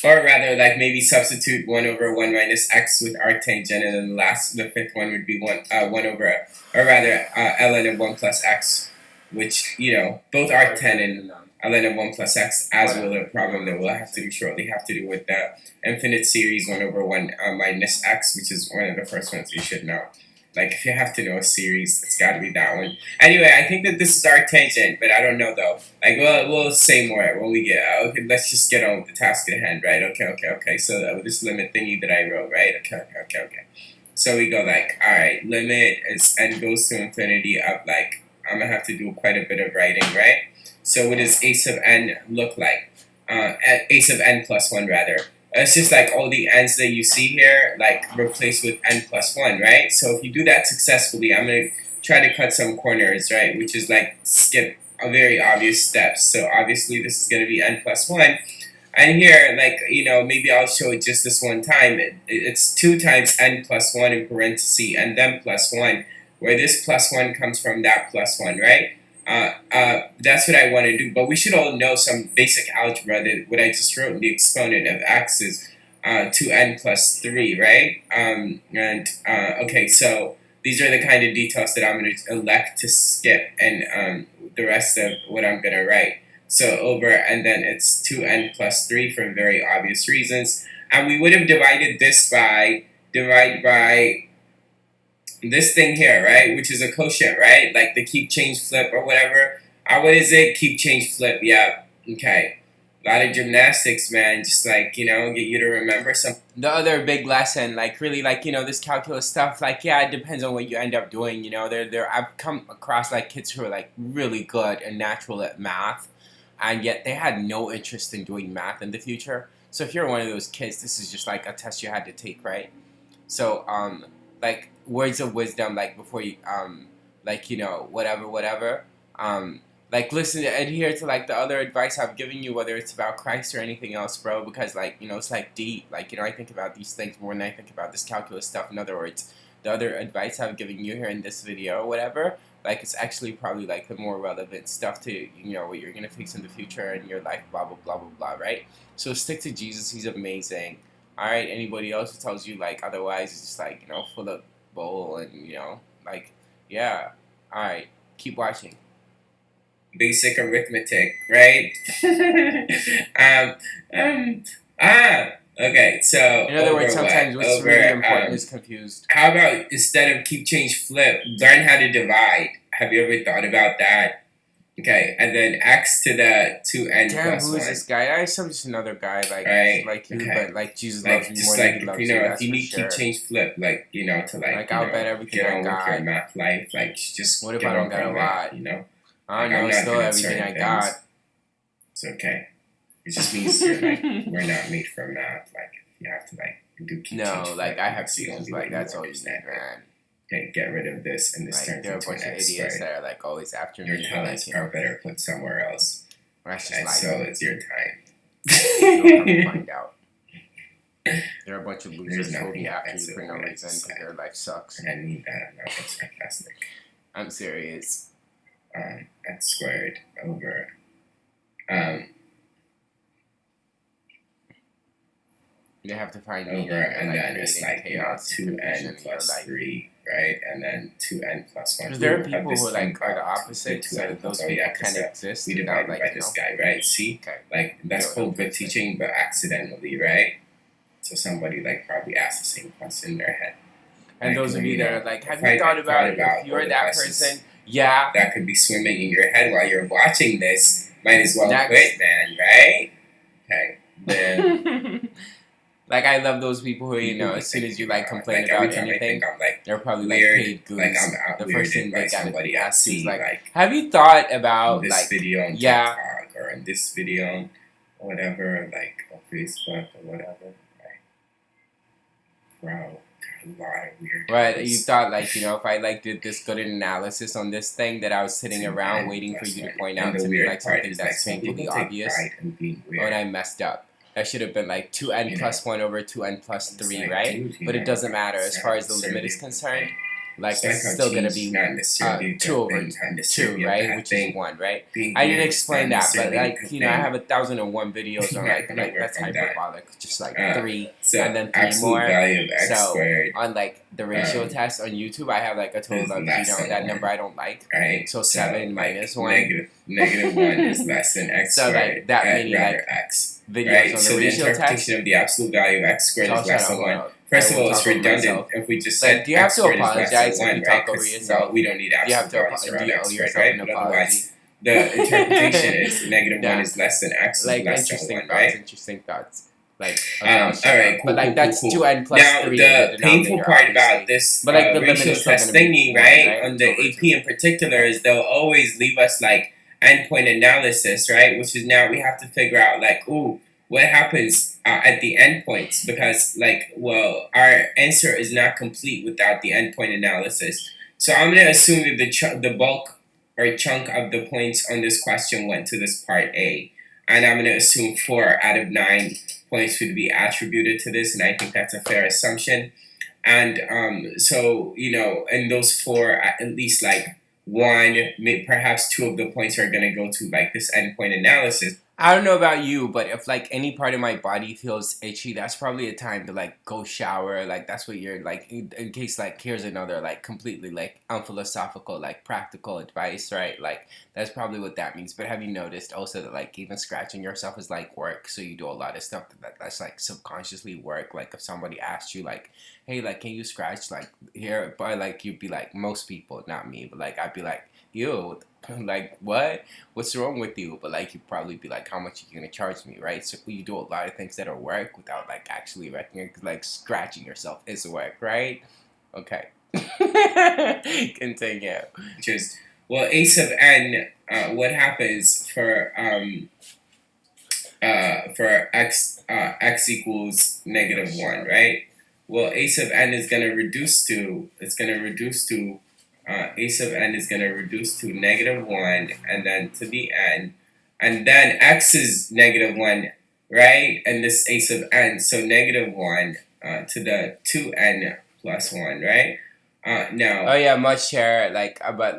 Or rather, like maybe substitute 1 over 1 minus x with arctangent, and then the fifth one would be 1 over, or rather, ln of 1 plus x, which, both arctan and ln of 1 plus x, as will a problem that we'll have to do shortly, have to do with the infinite series 1 over 1 minus x, which is one of the first ones you should know. Like, if you have to know a series, it's got to be that one. Anyway, I think that this is arctangent, but I don't know, though. Like, we'll say more when we get out. Okay, let's just get on with the task at hand, right? Okay. So, this limit thingy that I wrote, right? Okay. So, we go like, alright, limit is n goes to infinity of, like, I'm going to have to do quite a bit of writing, right? So, what does a sub n look like? A sub n plus 1, rather. It's just like all the n's that you see here, like replaced with n plus 1, right? So if you do that successfully, I'm going to try to cut some corners, right? Which is like skip a very obvious steps. So obviously this is going to be n plus 1. And here, like, maybe I'll show it just this one time. It's 2 times n plus 1 in parentheses and then plus 1, where this plus 1 comes from that plus 1, right? That's what I want to do. But we should all know some basic algebra that what I just wrote, the exponent of x is 2n plus 3, right? Okay, so these are the kind of details that I'm going to elect to skip, and the rest of what I'm going to write. So over, and then it's 2n plus 3 for very obvious reasons. And we would have divided this by, divide by this thing here, right? Which is a quotient, right? Like the keep, change, flip, or whatever. What is it? Keep, change, flip. Yeah. Okay. A lot of gymnastics, man. Just like, get you to remember some. The other big lesson, like really, like, this calculus stuff, like, yeah, it depends on what you end up doing. I've come across like kids who are like really good and natural at math, and yet they had no interest in doing math in the future. So if you're one of those kids, this is just like a test you had to take, right? So, like, words of wisdom, like, before you, whatever, like, listen, adhere to, like, the other advice I've given you, whether it's about Christ or anything else, bro, because, like, it's, like, deep, like, I think about these things more than I think about this calculus stuff. In other words, the other advice I've given you here in this video or whatever, like, it's actually probably, like, the more relevant stuff to, what you're gonna face in the future in your life, blah, blah, blah, blah, blah, right? So stick to Jesus, he's amazing. Alright, anybody else who tells you, like, otherwise, it's just, like, full of bull and, like, yeah. Alright, keep watching. Basic arithmetic, right? Okay, so. In other words, sometimes what's really important is confused. How about instead of keep, change, flip, learn how to divide? Have you ever thought about that? Okay, and then x to the 2n Damn, plus who is 1. this guy? I some just another guy Right? like you, Okay. but like Jesus loves Like, you just more than like, he loves you you. know, if That's you for need to sure. change flip, like, you know, to like, you I'll know, bet everything get I on with your got. math life, like, just What if give I don't up got a on math, lot? you know? I Like, don't know. I'm It's not still good at everything certain I things. got. It's okay. It just means you're like, we're not made for math. Like, you have to like keep change No, like flip. I have That's the Jesus. only Like way you that's all you need, understand it. man. Okay, get rid of this, and this Like turns there are a into an bunch of x idiots squared. that are like always after Your me. talents Like, are better put somewhere else. that's just And life. so it's your time. You'll come to find out. There are a bunch of There's losers who will nothing be after you offensive for no in what I reason just because said. their life sucks. And I mean that, I'm not being sarcastic. I'm serious. X squared over You have to find over, meaning and like then it's creating like, you know, chaos and 2n confusion in your plus life. 3, right? And then 2n plus 1. Because there are people who like are the opposite, so two those n, people yeah, can exist we without divided like by this guy, right? See? Okay. Like, that's called good teaching, but accidentally, right? So somebody like probably asked the same question in their head. And like, those of you that are like, have you I thought about about if you're all that the person? Yeah. that could be swimming in your head while you're watching this. Might as well That's- quit, man, right? Okay. Then like I love those people who, you know, as soon as you like complain about anything, they're probably weird, like paid goons. like I'm out The first thing by they gotta somebody ask else. is like, like, have you thought about this like video on yeah. TikTok or in this video or whatever, like on Facebook or whatever, right? Bro, a lot of weird. Right, you thought like, you know, if I like did this good analysis on this thing that I was sitting around waiting for you to point out to me like something that's painfully obvious when I messed up. That should have been like 2n plus 1 over 2n plus 3, like, right? Dude, but it doesn't matter as far as the limit is concerned. Like it's still gonna be 2 over 2, right? Which is 1, right? I didn't explain that, but like, you know, I have 1,001 videos on like that's hyperbolic, just like 3 and then 3 more. So on like the ratio test on YouTube, I have like a total of, you know, that number I don't like. Right. So 7 minus 1. Negative 1 is less than x so squared. Like that meaning like x. Videos right? on the So the ratio interpretation test, of the absolute value of x squared is less than 1. First of all, it's redundant. If we just said do you have x to squared is less than apologize 1, if you right? talk over yourself? Well, we don't need absolute values around x squared, right? But otherwise, the interpretation is negative 1 is less than x like is less than 1, thoughts, right? Interesting thoughts. Like, alright, cool, but like that's 2n plus now, 3. Now, the painful part about this but like the ratio test thingy, right, on the AP in particular, is they'll always leave us like endpoint analysis, right? Which is now we have to figure out like, ooh, what happens at the endpoints? Because like, well, our answer is not complete without the endpoint analysis. So I'm gonna assume that the bulk or chunk of the points on this question went to this part A, and I'm gonna assume 4 out of 9 points would be attributed to this, and I think that's a fair assumption. And so, you know, in those 4, at least like 1, perhaps 2 of the points are going to go to like this endpoint analysis. I don't know about you, but if like any part of my body feels itchy, that's probably a time to like go shower. Like that's what you're like, in case like here's another like completely like unphilosophical like practical advice, right? Like that's probably what that means. But have you noticed also that like even scratching yourself is like work? So you do a lot of stuff that's like subconsciously work. Like if somebody asked you like, hey, like can you scratch like here? But like you'd be like, most people, not me, but like I'd be like, ew, like what? What's wrong with you? But like you'd probably be like, how much are you gonna charge me, right? So you do a lot of things that are work without like actually recognizing, like scratching yourself is work, right? Okay. Continue. Which is, well, ace of n, what happens for x equals negative 1, right? Well, ace of n is gonna reduce to, ace of n is going to reduce to negative 1 and then to the n. And then x is negative 1, right? And this ace of n, so negative 1 to the 2n plus 1, right? Now. Oh yeah, much share but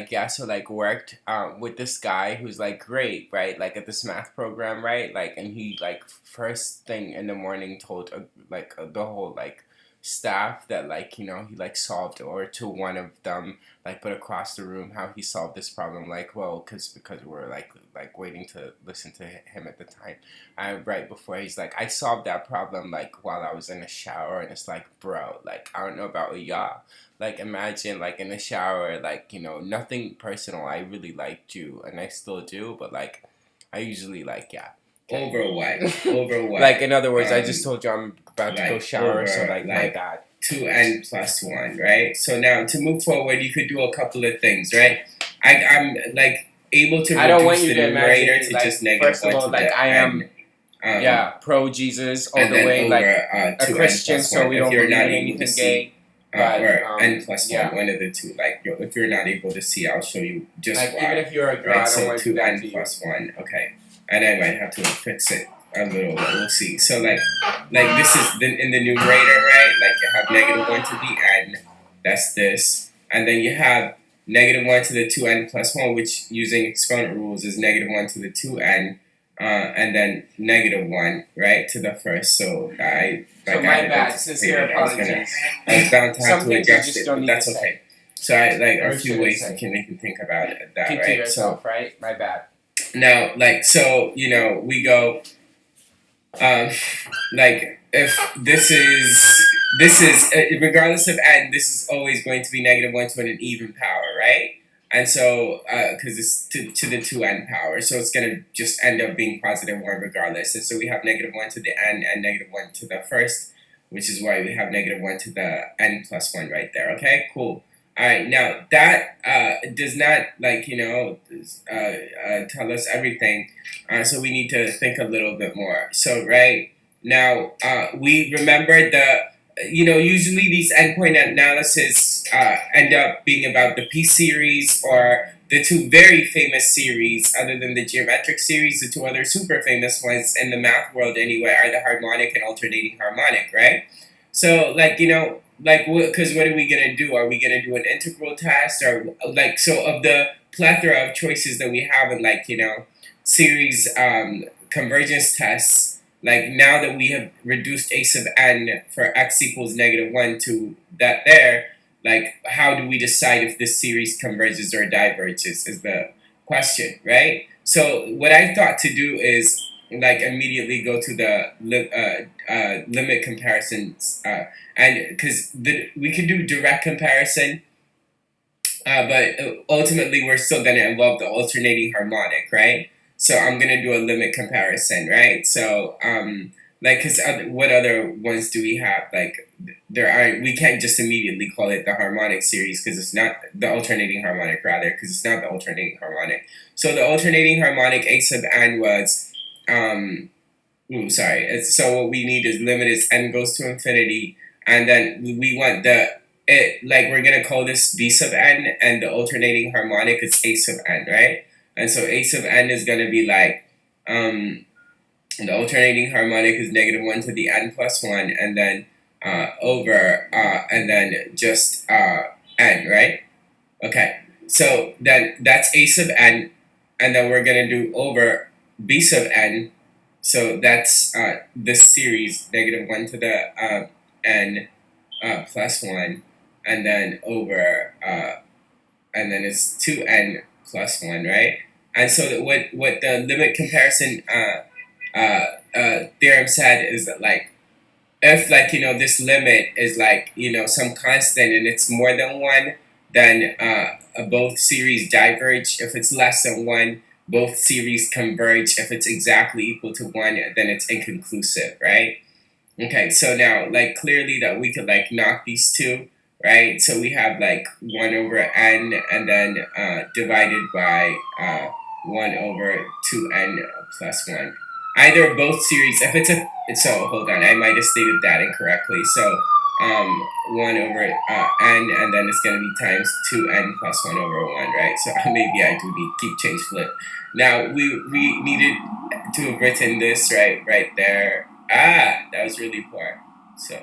yeah, so like worked with this guy who's like great, right? Like at this math program, right? Like, and he like first thing in the morning told the whole like staff that like he like solved, or to one of them like put across the room how he solved this problem. Like, well, because we're like waiting to listen to him at the time. Right before, he's like, I solved that problem like while I was in the shower, and it's like, bro, like I don't know about y'all. Like, imagine like in the shower, like nothing personal. I really liked you, and I still do, but like I usually like, yeah. Over what? Over what? Like, in other words, I just told you I'm about to go shower, over, so like my bad. 2n plus 1, right? So now to move forward, you could do a couple of things, right? I'm like able to reduce the numerator to like, just negative first of all, 1 to like the I am, n. pro Jesus all And the then way, over, like 2n a Christian, plus so 1. we If don't you're believe not in able to anything see, gay. But, or n plus 1, yeah. one of the two. Like, if you're not able to see, I'll show you just like why. even if you're a girl, Right, I don't so want to do that to 2n you. plus 1, okay. And I might have to fix it a little bit, we'll see. So like this is in the numerator, right? Like you have negative 1 to the n, that's this. And then you have negative 1 to the 2n plus 1, which using exponent rules is negative 1 to the 2n, and then negative 1, right, to the first. So I, like, so my bad, sincere apologies. I was bound to have to Something adjust it, but that's okay. So I like a few ways say. you can make you think about it, that, Keep right? to yourself, right? My bad. Now, like, so, we go, like, if this is regardless of n, this is always going to be negative 1 to an even power, right? And so, because it's to the 2n power, so it's going to just end up being positive 1 regardless. And so we have negative 1 to the n and negative 1 to the first, which is why we have negative 1 to the n plus 1 right there, okay? Cool. Alright, now that does not, like, tell us everything, so we need to think a little bit more. So, right, now, we remember usually these endpoint analysis end up being about the P series, or the two very famous series, other than the geometric series, the two other super famous ones in the math world anyway, are the harmonic and alternating harmonic, right? So, like, because what are we going to do? Are we going to do an integral test? Or, like, so of the plethora of choices that we have in, like, series convergence tests, like, now that we have reduced a sub n for x equals negative 1 to that there, like, how do we decide if this series converges or diverges is the question, right? So what I thought to do is, like, immediately go to the limit comparisons, and because we can do direct comparison, but ultimately we're still going to involve the alternating harmonic, right? So I'm going to do a limit comparison, right? So like, because what other ones do we have? Like, we can't just immediately call it the harmonic series, because it's not the alternating harmonic, rather, because it's not the alternating harmonic. So the alternating harmonic a sub n was so what we need is limit as n goes to infinity, and then we want we're gonna call this b sub n, and the alternating harmonic is a sub n, right? And so a sub n is gonna be like, the alternating harmonic is negative 1 to the n plus 1, and then over, and then just n, right? Okay, so then that's a sub n, and then we're gonna do over b sub n. So that's this series, negative 1 to the n plus 1, and then over, and then it's 2n plus 1, right? And so what the limit comparison theorem said is that, like, if, like, this limit is, like, some constant and it's more than 1, then both series diverge. If it's less than 1, both series converge. If it's exactly equal to 1, then it's inconclusive, right? Okay, so now, like, clearly that we could, like, knock these two, right? So we have, like, 1 over n, and then divided by 1 over 2n plus 1. Either both series, if it's so hold on, I might have stated that incorrectly. So 1 over n, and then it's going to be times 2n plus 1 over 1, right? So maybe I do need keep change flip. Now, we needed to have written this right there. That was really poor. So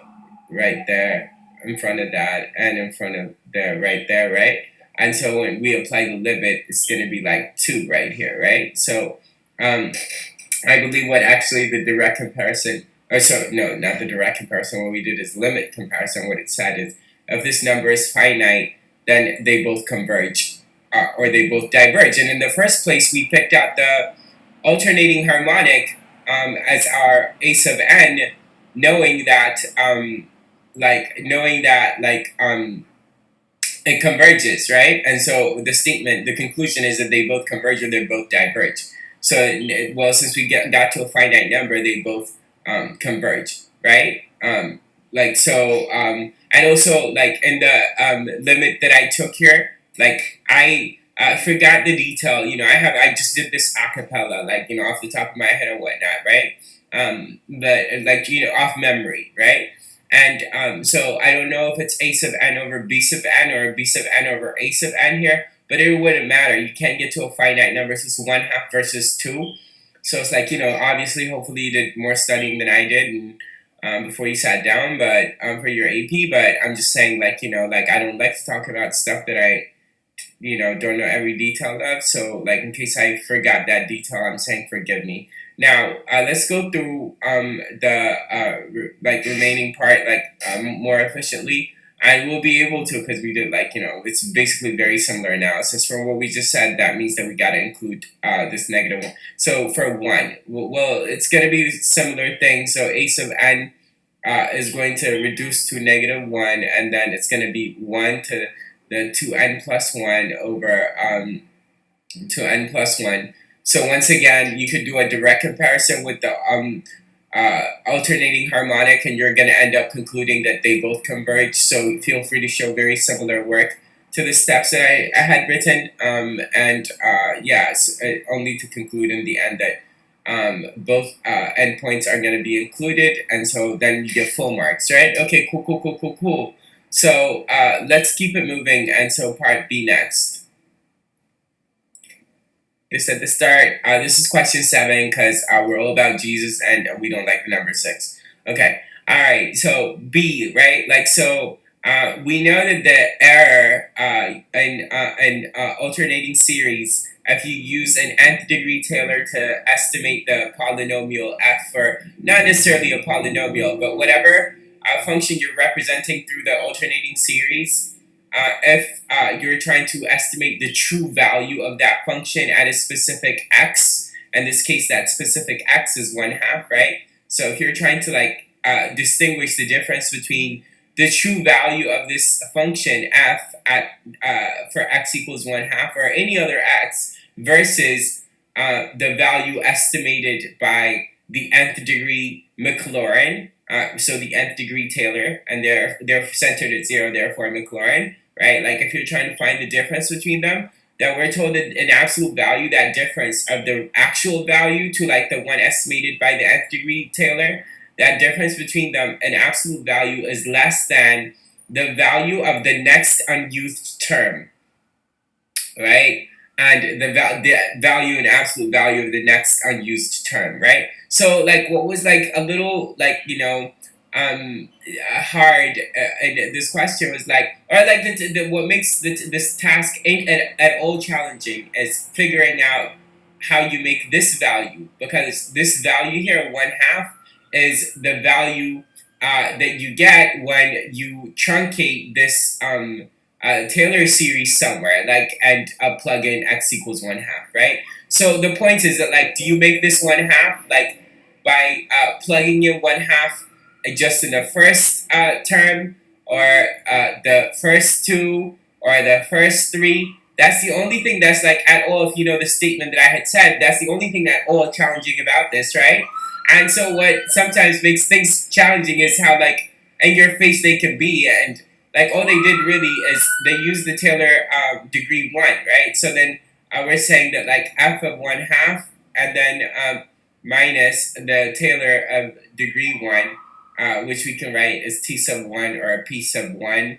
right there, in front of that, and in front of there, right there, right? And so when we apply the limit, it's going to be like 2 right here, right? So I believe what actually the direct comparison or so no, not the direct comparison. What we did is limit comparison. What it said is, if this number is finite, then they both converge, or they both diverge. And in the first place, we picked out the alternating harmonic as our ace of n, knowing that it converges, right? And so the conclusion is that they both converge or they both diverge. So, well, since we got to a finite number, they both converge, right? And also like in the limit that I took here, like I forgot the detail. I just did this a cappella, like off the top of my head or whatnot, right? But like off memory, right? And so I don't know if it's a sub n over b sub n or b sub n over a sub n here, but it wouldn't matter. You can't get to a finite number. So it's 1/2 versus 2. So it's like, obviously, hopefully you did more studying than I did before you sat down, but for your AP. But I'm just saying, like, I don't like to talk about stuff that I, don't know every detail of. So, like, in case I forgot that detail, I'm saying forgive me. Now, let's go through the remaining part more efficiently. I will be able to, because we did it's basically very similar analysis. For what we just said, that means that we got to include this negative one. So for 1, well, it's going to be similar thing. So a sub n is going to reduce to -1, and then it's going to be 1 to the 2n plus 1 over 2n plus 1. So once again, you could do a direct comparison with the alternating harmonic, and you're going to end up concluding that they both converge. So feel free to show very similar work to the steps that I had written. Only to conclude in the end that both endpoints are going to be included, and so then you get full marks, right? Okay, cool. So let's keep it moving, and so part B next. This at the start. This is question 7 because we're all about Jesus and we don't like the number 6. Okay. All right. So B, right? We know that the error in alternating series, if you use an nth degree Taylor to estimate the polynomial f for not necessarily a polynomial, but whatever function you're representing through the alternating series. If you're trying to estimate the true value of that function at a specific x, in this case, that specific x is 1/2, right? So if you're trying to distinguish the difference between the true value of this function f for x equals 1/2 or any other x versus the value estimated by the nth degree Maclaurin, so the nth degree Taylor, and they're centered at 0, therefore Maclaurin, right? Like if you're trying to find the difference between them, then we're told that an absolute value, that difference of the actual value to the one estimated by the nth degree Taylor, that difference between them, an absolute value is less than the value of the next unused term, right? And the value and absolute value of the next unused term, right? So what was a little hard in this question was what makes this task ain't at all challenging is figuring out how you make this value, because this value here, 1/2, is the value that you get when you truncate this Taylor series somewhere, and plug in x equals 1/2, right? So the point is that do you make this 1/2 by plugging in 1/2 just in the first term, or the first 2, or the first 3? That's the only thing that's at all, if you know the statement that I had said, that's the only thing at all challenging about this, right? And so what sometimes makes things challenging is how in your face they can be, and all they did really is they used the Taylor degree 1, right? So then we're saying that f of 1/2 and then minus the Taylor of degree 1, which we can write as t sub 1 or p sub 1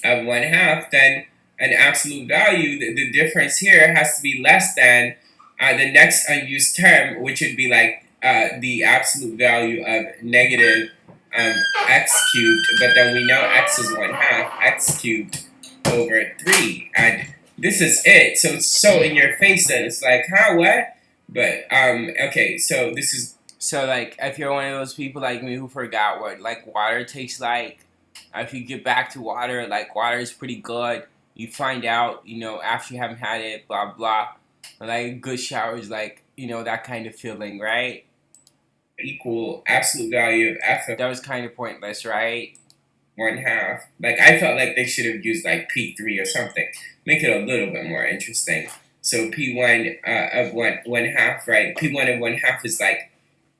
of 1/2, then an absolute value, the difference here has to be less than the next unused term, which would be the absolute value of negative x cubed, but then we know x is 1/2, x cubed over 3, and this is it. So it's so in your face that it's what? But okay, so this is So like, if you're one of those people like me who forgot what like water tastes like, if you get back to water, like water is pretty good. You find out, after you haven't had it, blah blah. Like good showers, like that kind of feeling, right? Equal absolute value of f of That was kind of pointless, right? 1/2. Like I felt like they should have used like P3 or something. Make it a little bit more interesting. So P1 of 1/2, right? P1 of 1/2 is like,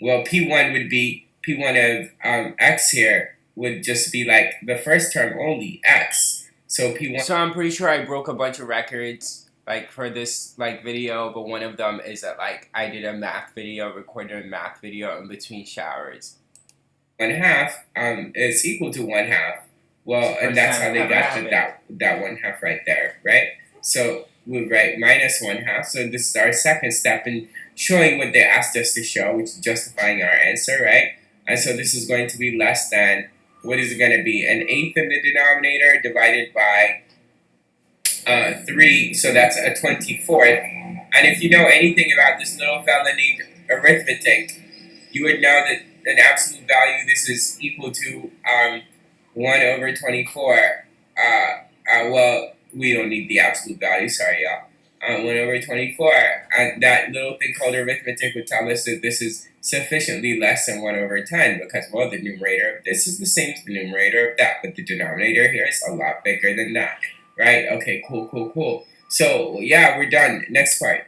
well, P1 would be P1 of x here would just be like the first term only, x. So P1. So I'm pretty sure I broke a bunch of records like for this like video, but one of them is that like I did a math video, recorded a math video in between showers. 1/2 is equal to 1/2. Well, and that's how they got that 1/2 right there, right? So we write minus 1/2. So this is our second step in showing what they asked us to show, which is justifying our answer, right? And so this is going to be less than, what is it going to be? An eighth in the denominator divided by 3, so that's a 24th. And if you know anything about this little fella named arithmetic, you would know that an absolute value, this is equal to 1 over 24. Well, we don't need the absolute value, sorry y'all. 1 over 24. And that little thing called arithmetic would tell us that this is sufficiently less than 1 over 10 because, well, the numerator of this is the same as the numerator of that, but the denominator here is a lot bigger than that, right? Okay, cool. So, yeah, we're done. Next part.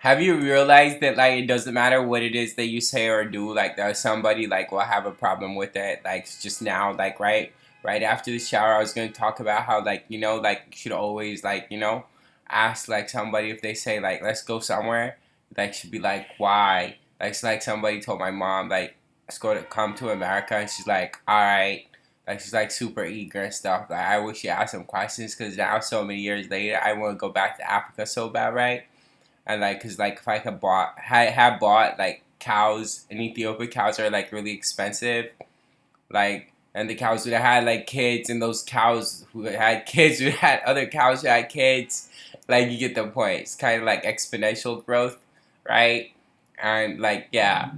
Have you realized that like it doesn't matter what it is that you say or do, like there's somebody like will have a problem with it? Like just now, like right after the shower, I was gonna talk about how like like you should always like ask like somebody if they say like let's go somewhere, like should be like why? Like it's like somebody told my mom like let's come to America, and she's like all right. Like she's like super eager and stuff. Like I wish she asked some questions because now so many years later I want to go back to Africa so bad, right? And like, cause like if I could had bought like cows in Ethiopia, cows are like really expensive. Like, and the cows would have had like kids, and those cows who had kids would have had other cows who had kids. Like, you get the point. It's kind of like exponential growth, right? And like, yeah,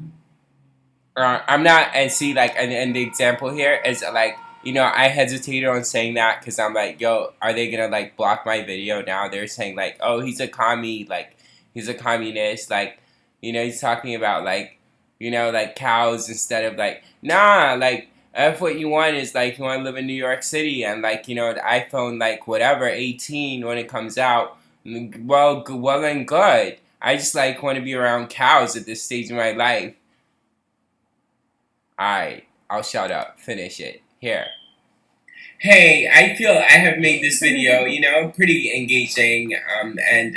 I'm not. And see, like, and the example here is like, I hesitated on saying that because I'm like, yo, are they gonna like block my video now? They're saying like, oh, he's a commie, like he's a communist, like, he's talking about like, like cows instead of like, nah, like if what you want is like you want to live in New York City and like the iPhone like whatever 18 when it comes out, well and good. I just like want to be around cows at this stage of my life. Alright, I'll shut up. Finish it. Here. Hey, I feel I have made this video, pretty engaging, and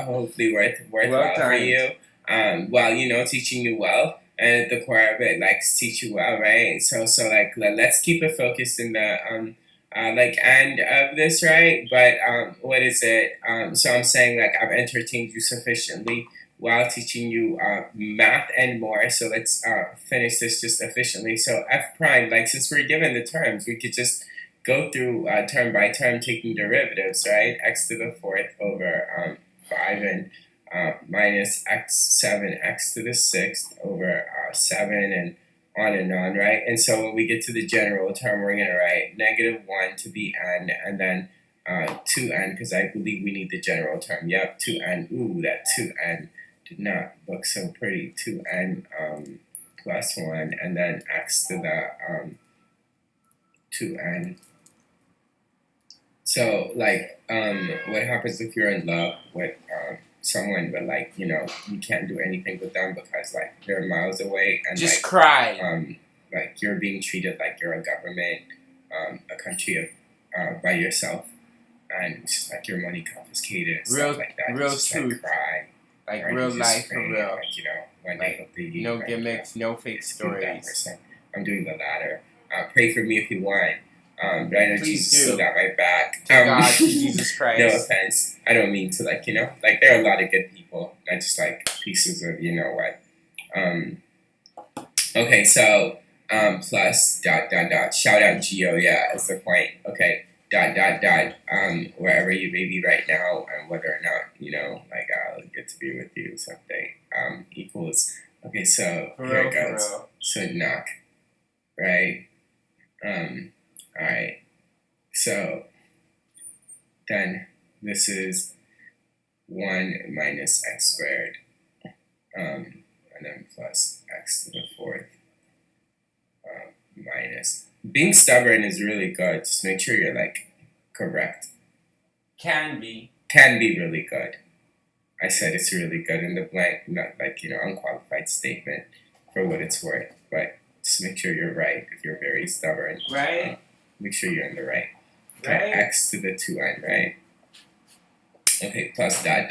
hopefully worthwhile for you. Well, teaching you well, and at the core of it, like teach you well, right? So like let's keep it focused in the like end of this, right? But what is it? So I'm saying like I've entertained you sufficiently while teaching you math and more. So let's finish this just efficiently. So f prime, like since we're given the terms, we could just go through term by term taking derivatives, right? X to the 4th over 5 and minus x7 x to the 6th over 7 and on, right? And so when we get to the general term, we're going to write -1 to the n and then 2n because I believe we need the general term. Yep, 2n. Ooh, that 2n did not look so pretty. 2n plus 1 and then x to the 2n. So, like, what happens if you're in love with someone, but like, you can't do anything with them because like they're miles away, and just like, cry. Like you're being treated like you're a government, a country of by yourself, and it's just like your money confiscated and stuff like that. Real just, truth, like, cry, like real life for real. Like, one like, day they'll be no gimmicks, no fake stories. I'm doing the latter. Pray for me if you want. But I know Please Jesus still got my back. God, Jesus Christ. No offense. I don't mean to like, like there are a lot of good people, not just like pieces of what. Okay, so plus ... Shout out Geo, yeah, is the point. Okay. wherever you may be right now, and whether or not, like, I'll get to be with you someday, equals, okay, so here it goes. So knock, right? Alright, so then this is 1 minus x squared, and then plus x to the fourth, minus. Being stubborn is really good. Just make sure you're like correct. Can be really good. I said it's really good in the blank, not like, unqualified statement for what it's worth. But just make sure you're right if you're very stubborn. Right. Make sure you're in the right. Okay, right. X to the 2n, right? Okay, plus dot.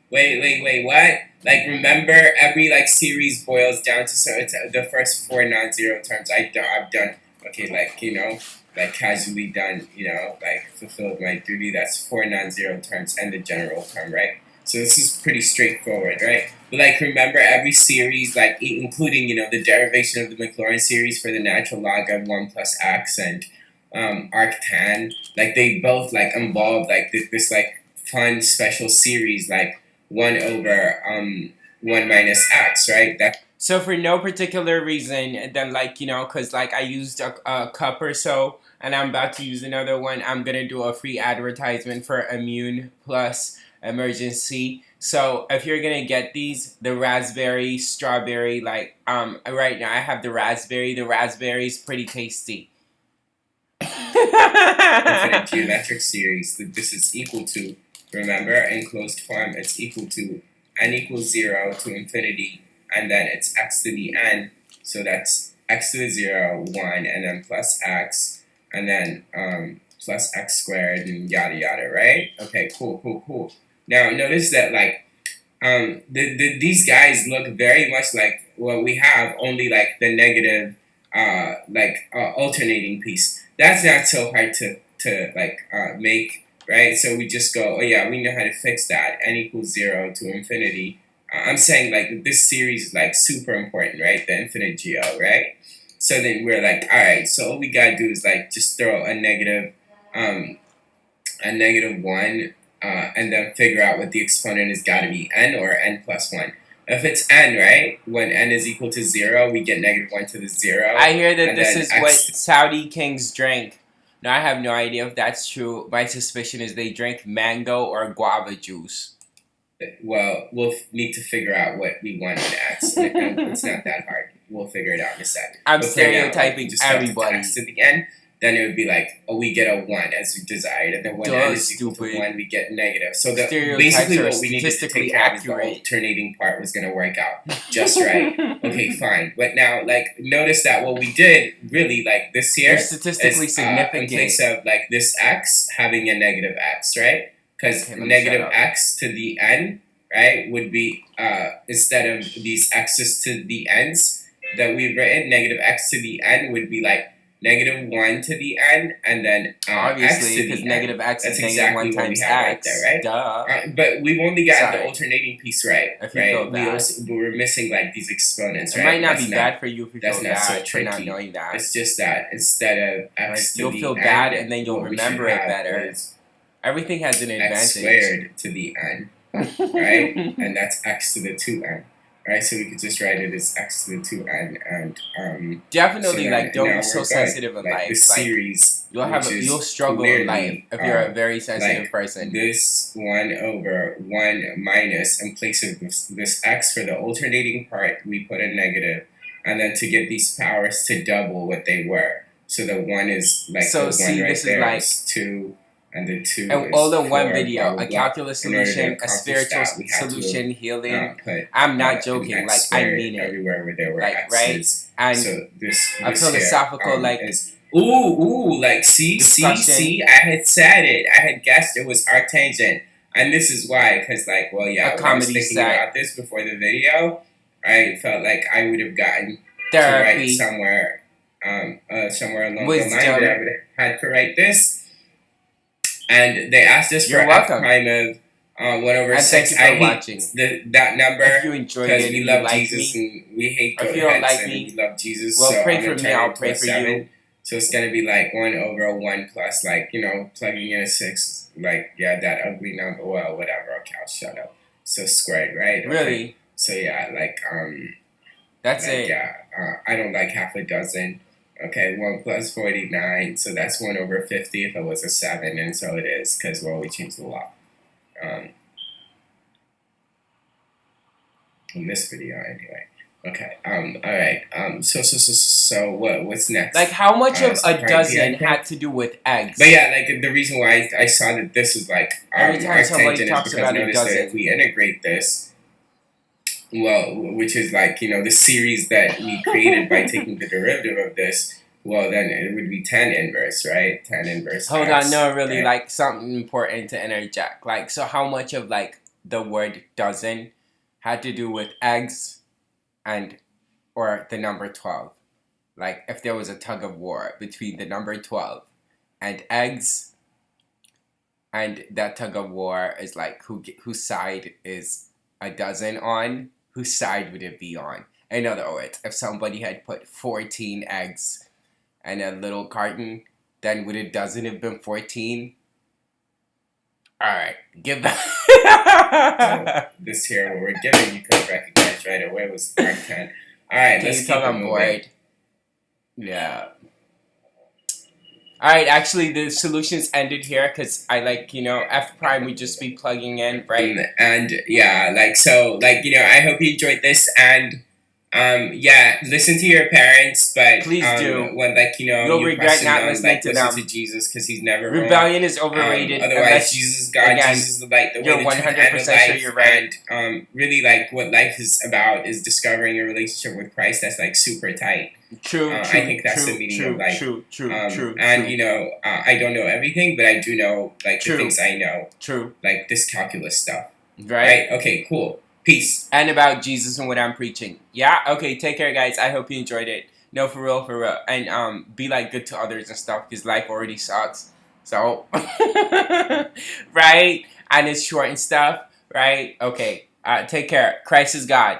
Wait, what? Like, remember, every, like, series boils down to, so it's the first 4 non-zero terms I've done, okay, like, like, casually done, like, fulfilled my duty, that's 4 non-zero terms and the general term, right? So this is pretty straightforward, right? But, like, remember, every series, like, including, the derivation of the Maclaurin series for the natural log of 1 plus x and arctan, like, they both, like, involve, like, this like, fun special series, like, 1 over 1 minus x, right? So for no particular reason, then, like, because, like, I used a cup or so, and I'm about to use another one, I'm going to do a free advertisement for Immune Plus Emergency. So if you're going to get these, the raspberry, strawberry, like, right now I have the raspberry. The raspberry is pretty tasty. Infinite geometric series, this is equal to, remember, in closed form, it's equal to n equals 0 to infinity, and then it's x to the n, so that's x to the 0, 1, and then plus x, and then plus x squared, and yada yada, right? Okay, cool. Now, notice that, like, these guys look very much like what we have, only, like, the negative, alternating piece. That's not so hard to make, right? So we just go, oh yeah, we know how to fix that. N equals 0 to infinity. I'm saying, like, this series is, like, super important, right? The infinite geo, right? So then we're like, all right, so all we gotta do is, like, just throw a negative 1, and then figure out what the exponent has got to be, n or n plus 1. If it's n, right, when n is equal to 0, we get negative 1 to the 0. I hear that this is what Saudi kings drank. Now, I have no idea if that's true. My suspicion is they drank mango or guava juice. Well, we'll need to figure out what we want in x. It's not that hard. We'll figure it out in a second. I'm stereotyping everybody. X to the end, then it would be like, oh, we get a 1 as we desired, and then when n is equal to 1, we get negative. So basically what we needed to take care of is the alternating part was going to work out just right. Okay, fine. But now, like, notice that what we did, really, like, this here is statistically significant. In place of, like, this x having a negative x, right? Because negative x to the n, right, would be, instead of these x's to the n's that we've written, negative x to the n would be, like, negative 1 to the n, and then obviously, because negative x is negative 1 times x. Right there, right? Duh. But we've only got the alternating piece right. Right? We're missing, like, these exponents, right? It might not be bad for you if you feel bad for not knowing that. It's just that instead of x to the n, you'll feel bad, and then you'll remember it better. Everything has an advantage. X squared to the n, right? And that's x to the 2n. Right, so we could just write it as x to the 2n, and definitely, so like, don't be so sensitive in life. The series, you'll struggle in life if you're a very sensitive person. This 1 over 1 minus, in place of this x for the alternating part, we put a negative, and then to get these powers to double what they were. So the 1 is like, so the 1 right there, like, is 2. And the 2 and all in one video, a calculus solution, a spiritual solution, healing. I'm not joking, like, I mean it. Everywhere where there were like, x's. Right? And so this a philosophical, like, is, like, see, I had said it. I had guessed it was arctangent. And this is why, because, like, well, yeah, when I was thinking about this before the video, I felt like I would have gotten therapy to write somewhere along the line that I would have had to write this. And they asked us for f prime of 1 over 6. I hate that number because we love Jesus and we hate go-aheads and we love Jesus. Well, so pray for me, I'll pray for you. So it's gonna be like 1/1 plus, like, plugging in a 6, like, yeah, that ugly number. Well, whatever. Okay, I'll shut up. So squared, right? Okay. Really? So yeah, like That's like it. yeah, I don't like half a dozen. Okay, 1 plus 49, so that's 1/50 if it was a 7, and so it is, because, well, we changed the law. In this video, anyway. Okay, alright, so what's next? Like, how much of a Part dozen B, had to do with eggs? But yeah, like, the reason why I saw that this was, like, Every time somebody tangent talks is because about a notice that dozen. if we integrate this, well, which is like, the series that we created by taking the derivative of this, well, then it would be 10 inverse, right? 10 inverse Hold x, on, no, really, right? like, something important to interject. Like, so how much of, like, the word dozen had to do with eggs and, or the number 12? Like, if there was a tug of war between the number 12 and eggs, and that tug of war is like, whose side is a dozen on? Whose side would it be on? In other words, if somebody had put 14 eggs in a little carton, then would a dozen have been 14? Alright, give So that. this here, what we're giving, you could recognize right away was part 10. Alright, Can let's you keep tell it I'm moving. bored? Yeah. Alright, actually the solutions ended here because I F prime would just be plugging in, right? And yeah, like, so, like, I hope you enjoyed this, and yeah, listen to your parents, but Please do. when, like, You'll you regret question not them, listening like, to listen them. to Jesus, because he's never Rebellion is wrong. overrated. Otherwise, unless, Jesus is God, again, Jesus is the light, the way, you're the truth, 100% and the sure life. you're right. And really, like, what life is about is discovering a relationship with Christ that's, like, super tight. True, I think that's the meaning of life. True. And I don't know everything, but I do know, like, True. the things I know. True. Like this calculus stuff. Right? Okay, cool. Peace. And about Jesus and what I'm preaching. Yeah? Okay, take care, guys. I hope you enjoyed it. No, for real. And be, like, good to others and stuff, because life already sucks. So, right? And it's short and stuff, right? Okay. Take care. Christ is God.